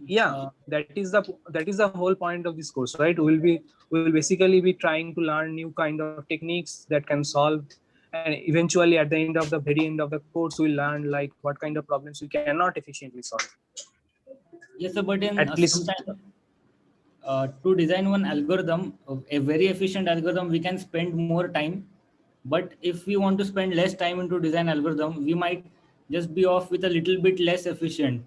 Yeah, that is the whole point of this course, right? We will basically be trying to learn new kind of techniques that can solve, and eventually at the end of the very end of the course we'll learn like what kind of problems we cannot efficiently solve. Yes, sir, but in at least to design one algorithm, a very efficient algorithm, we can spend more time. But if we want to spend less time into design algorithm, we might just be off with a little bit less efficient.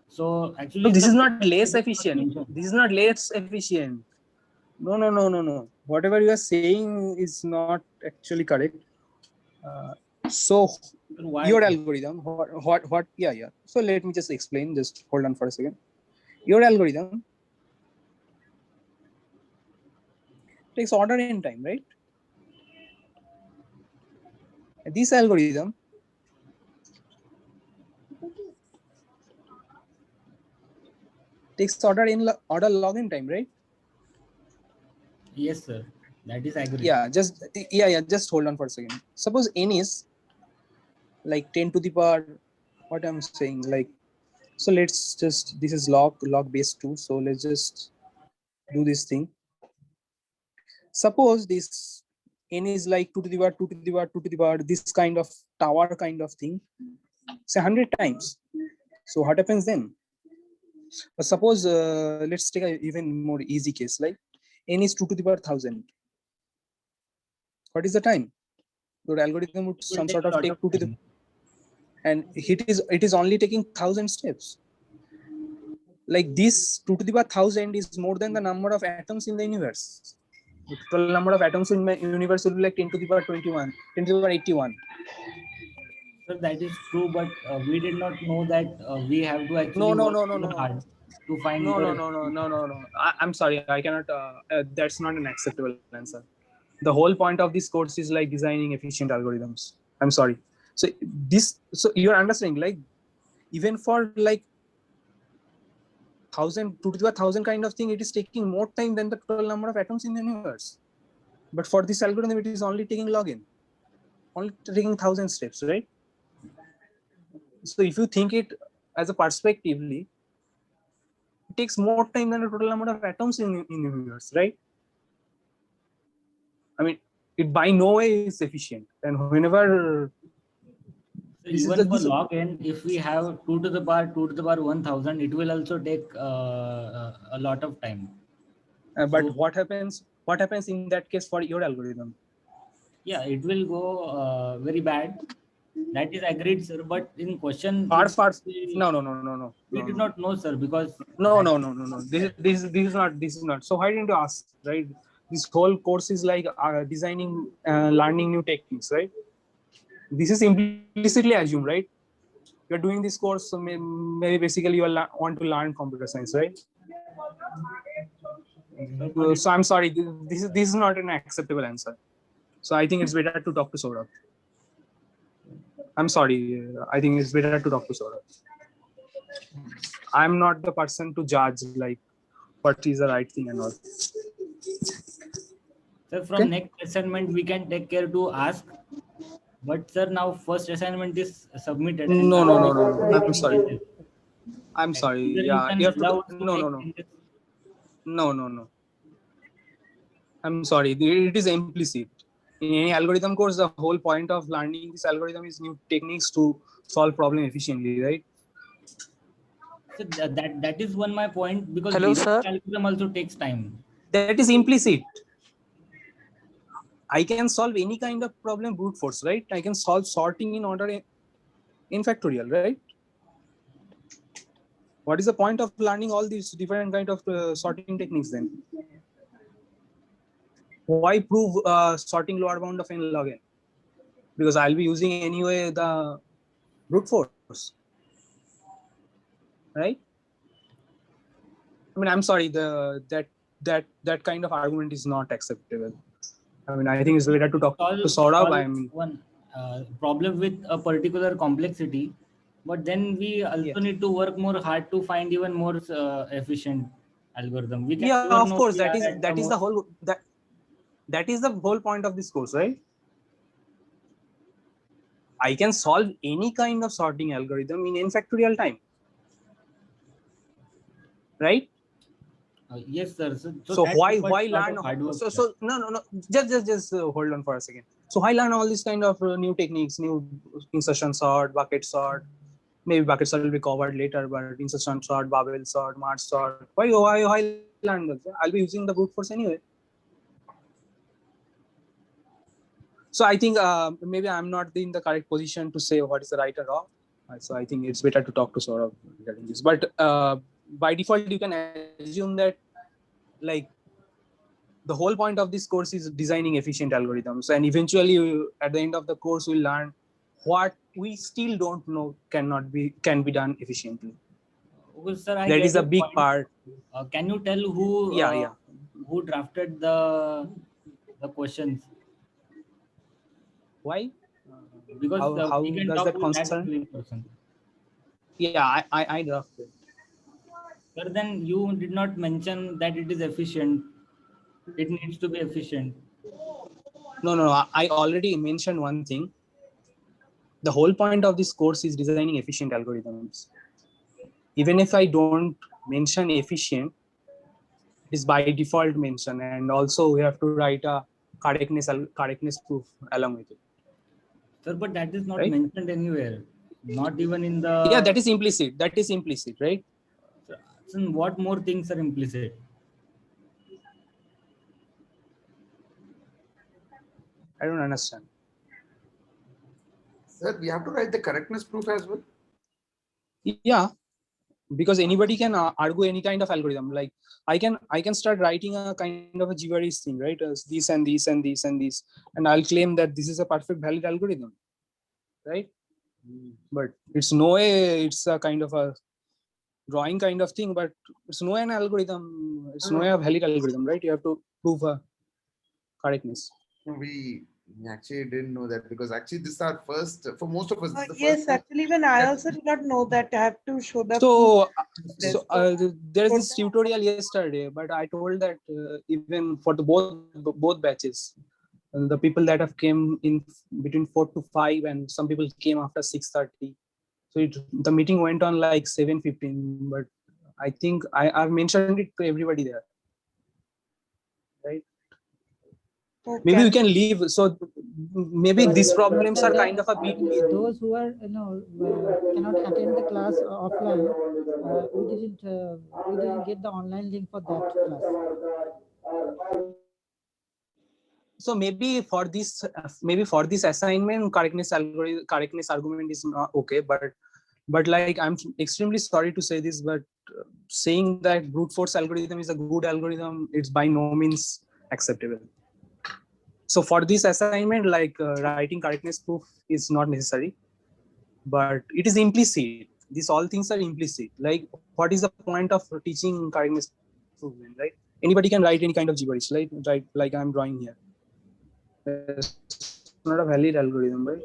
So actually, this is not less efficient. This is not less efficient. No. Whatever you are saying is not actually correct. So your algorithm, what? Yeah. So let me just explain. Just hold on for a second. Your algorithm takes order in time, right? This algorithm takes order log in time, right? Yes, sir. That is agreed. Yeah. Just hold on for a second. Suppose n is like 10 to the power. What I'm saying, like, so let's just, this is log base 2. So let's just do this thing. Suppose this n is like 2 to the power 2 to the power 2 to the power, this kind of tower kind of thing, say 100 times. So what happens then? But suppose let's take an even more easy case, like n is 2 to the power 1000. What is the time? Your algorithm would some sort of take 2 to the, and it is only taking 1000 steps. Like this 2 to the power 1000 is more than the number of atoms in the universe. The total number of atoms in my universe will be like 10 to the power 21, 10 to the power 81. So that is true, but we did not know that we have to actually work hard to find No. I'm sorry, I cannot. That's not an acceptable answer. The whole point of this course is like designing efficient algorithms. I'm sorry. So you're understanding, like, even for like 1000 to the 1000 kind of thing, it is taking more time than the total number of atoms in the universe. But for this algorithm, it is only taking login, only taking 1000 steps, right? So if you think it as a perspectively, it takes more time than the total number of atoms in the universe, right? I mean, it by no way is efficient. And whenever even for log n, if we have 2 to the power 1000, it will also take a lot of time. But so, what happens in that case for your algorithm? Yeah, it will go very bad. That is agreed, sir. But in question, no. We did not know, sir, because no. This is not. So why didn't you ask, right? This whole course is like designing, learning new techniques, right? This is implicitly assumed, right? You're doing this course, so maybe basically you want to learn computer science, right? So I'm sorry, this is not an acceptable answer. So I think it's better to talk to Saurabh. I'm sorry, I think it's better to talk to Saurabh. I'm not the person to judge like what is the right thing and all. Sir, from next assignment we can take care to ask. But sir, now first assignment is submitted. And No. I'm sorry. I'm sorry. Yeah, you have to. No. I'm sorry. It is implicit. In any algorithm course, the whole point of learning this algorithm is new techniques to solve problem efficiently, right? So that is one my point, because Hello, sir. algorithm also takes time. That is implicit. I can solve any kind of problem brute force, right? I can solve sorting in order in factorial, right? What is the point of learning all these different kind of sorting techniques then? Why prove sorting lower bound of n log n? Because I'll be using anyway the brute force, right? I mean, I'm sorry, that kind of argument is not acceptable. I mean, I think it's better to talk to Saurabh. I mean, one problem with a particular complexity, but then we also need to work more hard to find even more efficient algorithm. We can of course, that is the whole that is the whole point of this course, right? I can solve any kind of sorting algorithm in n factorial time, right? Yes, sir. So why learn? So no. Just hold on for a second. So why learn all these kind of new techniques, new insertion sort, bucket sort? Maybe bucket sort will be covered later, but insertion sort, Babel sort, merge sort. Why learn those? I'll be using the brute force anyway. So I think maybe I'm not in the correct position to say what is the right or wrong. So I think it's better to talk to Saurabh regarding this. But by default, you can assume that like the whole point of this course is designing efficient algorithms, and eventually at the end of the course we'll learn what we still don't know can be done efficiently. Well, sir, that is a big part. Can you tell who who drafted the questions? Why? Because how we can does talk that with concern? person. Yeah, I drafted. Sir, then you did not mention that it is efficient. It needs to be efficient. No. I already mentioned one thing. The whole point of this course is designing efficient algorithms. Even if I don't mention efficient, it is by default mentioned, and also we have to write a correctness proof along with it. Sir, but that is not mentioned anywhere. Not even in the... Yeah, that is implicit. That is implicit, right? So what more things are implicit? I don't understand. Sir, we have to write the correctness proof as well. Yeah, because anybody can argue any kind of algorithm. Like I can start writing a kind of a gibberish thing, right? As this and this and this and this, and I'll claim that this is a perfect valid algorithm, right? But it's no way it's a kind of a drawing kind of thing, but it's no an algorithm. It's no a valid algorithm, right? You have to prove a correctness. We actually didn't know that, because actually this is our first, for most of us. Yes, actually even I also did not know that I have to show the... So there's this tutorial yesterday, but I told that even for the both batches, the people that have came in between 4 to 5 and some people came after 6:30. So the meeting went on like 7:15, but I think I've mentioned it to everybody there, right? Okay. Maybe we can leave. So maybe these problems are kind of a bit. Those who are cannot attend the class offline, we didn't get the online link for that class. So maybe for this assignment, correctness argument is not okay. But like I'm extremely sorry to say this, but saying that brute force algorithm is a good algorithm, it's by no means acceptable. So for this assignment, like writing correctness proof is not necessary, but it is implicit. These all things are implicit. Like what is the point of teaching correctness proof, right? Anybody can write any kind of gibberish, right? Like I'm drawing here. It's not a valid algorithm, right?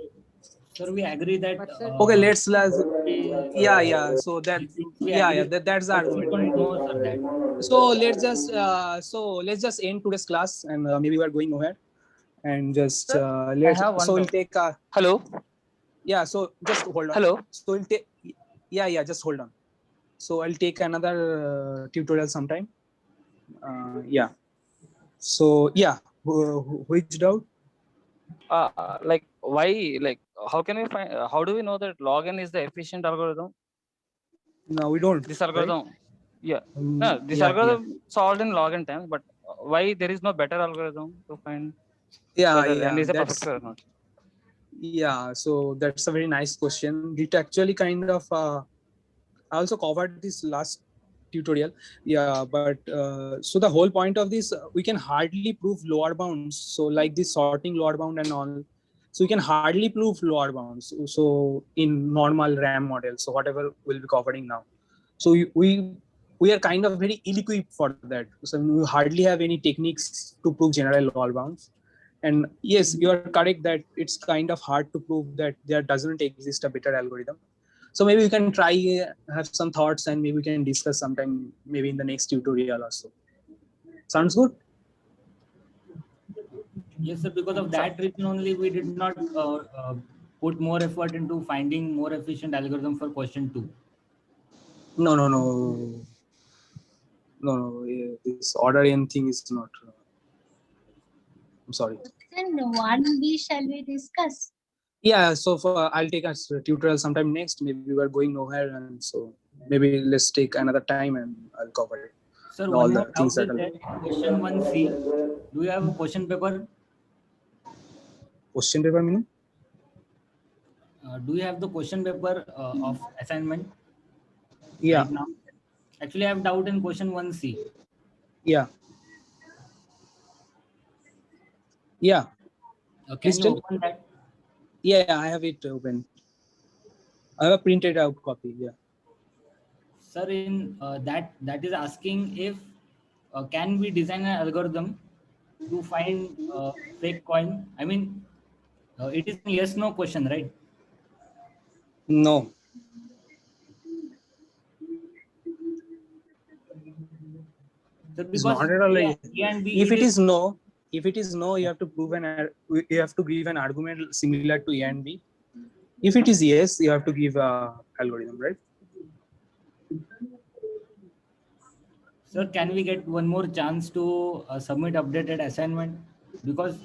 Sir, we agree that. Okay, let's yeah. So that that's the argument, right? No, sir, that. So let's just end today's class, and maybe we are going nowhere, and just I have one we'll doubt. take a Hello. Yeah, so just hold on. Hello. So we'll take just hold on. So I'll take another tutorial sometime. Yeah. So yeah, which doubt? Like why? Like how can we find? How do we know that login is the efficient algorithm? No, we don't. This algorithm. Right? Yeah. No, this algorithm solved in log n times, but why there is no better algorithm to find whether n is a perfect square or not? Yeah, so that's a very nice question. It actually kind of I also covered this last tutorial. Yeah, but so the whole point of this, we can hardly prove lower bounds. So like this sorting lower bound and all. So we can hardly prove lower bounds. So in normal RAM model, so whatever we'll be covering now. So we are kind of very ill-equipped for that. So we hardly have any techniques to prove general lower bounds. And yes, you are correct that it's kind of hard to prove that there doesn't exist a better algorithm. So maybe we can try, have some thoughts, and maybe we can discuss sometime, maybe in the next tutorial also. Sounds good? Yes, sir. Because of that reason only, we did not put more effort into finding more efficient algorithm for question 2. No. This order n thing is not. I'm sorry. Question 1B shall we discuss? Yeah, so I'll take a tutorial sometime next. Maybe we are going nowhere, and so maybe let's take another time and I'll cover it. Sir, all one the more things doubt that is that question 1C. Do you have a question paper? Question paper meaning? Do you have the question paper of assignment? Yeah. Right now? Actually, I have doubt in question 1C. Yeah. Can you open that? Yeah, I have it open. I have a printed out copy. Yeah. Sir, in that is asking if can we design an algorithm to find fake coin? I mean, it is a yes/no question, right? No. Sir, It's not at all. If it is no, you have to prove you have to give an argument similar to A and B. If it is yes, you have to give a algorithm, right? Sir, can we get one more chance to submit updated assignment? Because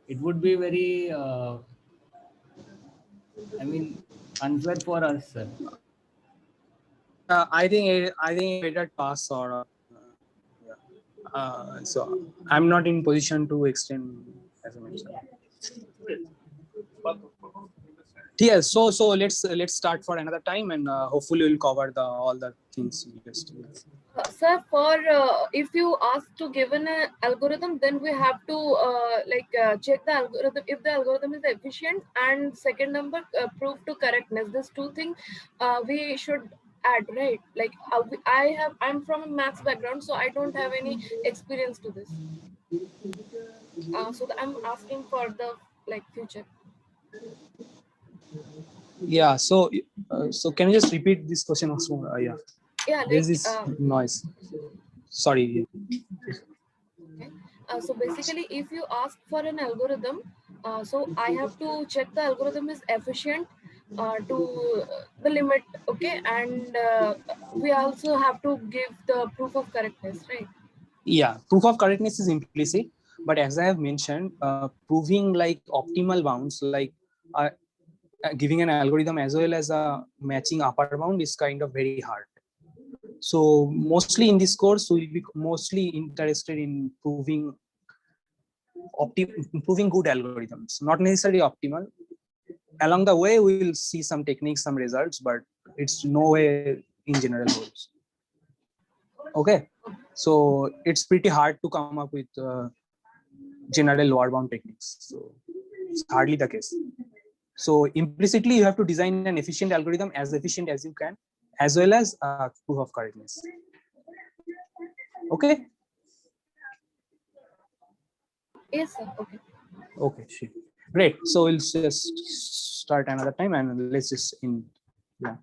it would be very, unfair for us, sir. I think better pass or so I'm not in position to extend as I mentioned. Yeah, so let's start for another time, and hopefully we'll cover all the things you just. Sir, for if you ask to given an algorithm, then we have to check the algorithm if the algorithm is efficient, and second number proof to correctness. These two things we should add, right? Like I'm from a maths background, so I don't have any experience to this. So I'm asking for the future. Yeah. So can you just repeat this question also? Yeah. Yeah. There's this noise. Sorry. Okay. So basically, if you ask for an algorithm, so I have to check the algorithm is efficient to the limit, okay, and we also have to give the proof of correctness, right? Yeah, proof of correctness is implicit, but as I have mentioned, proving like optimal bounds, like giving an algorithm as well as a matching upper bound is kind of very hard. So mostly in this course, we'll be mostly interested in proving good algorithms, not necessarily optimal. Along the way, we will see some techniques, some results, but it's no way in general goals. Okay, so it's pretty hard to come up with general lower bound techniques. So it's hardly the case. So implicitly, you have to design an efficient algorithm as efficient as you can, as well as proof of correctness. Okay. Yes, sir. Okay. Okay, sure. Great. So we'll just start another time and let's just end. Yeah.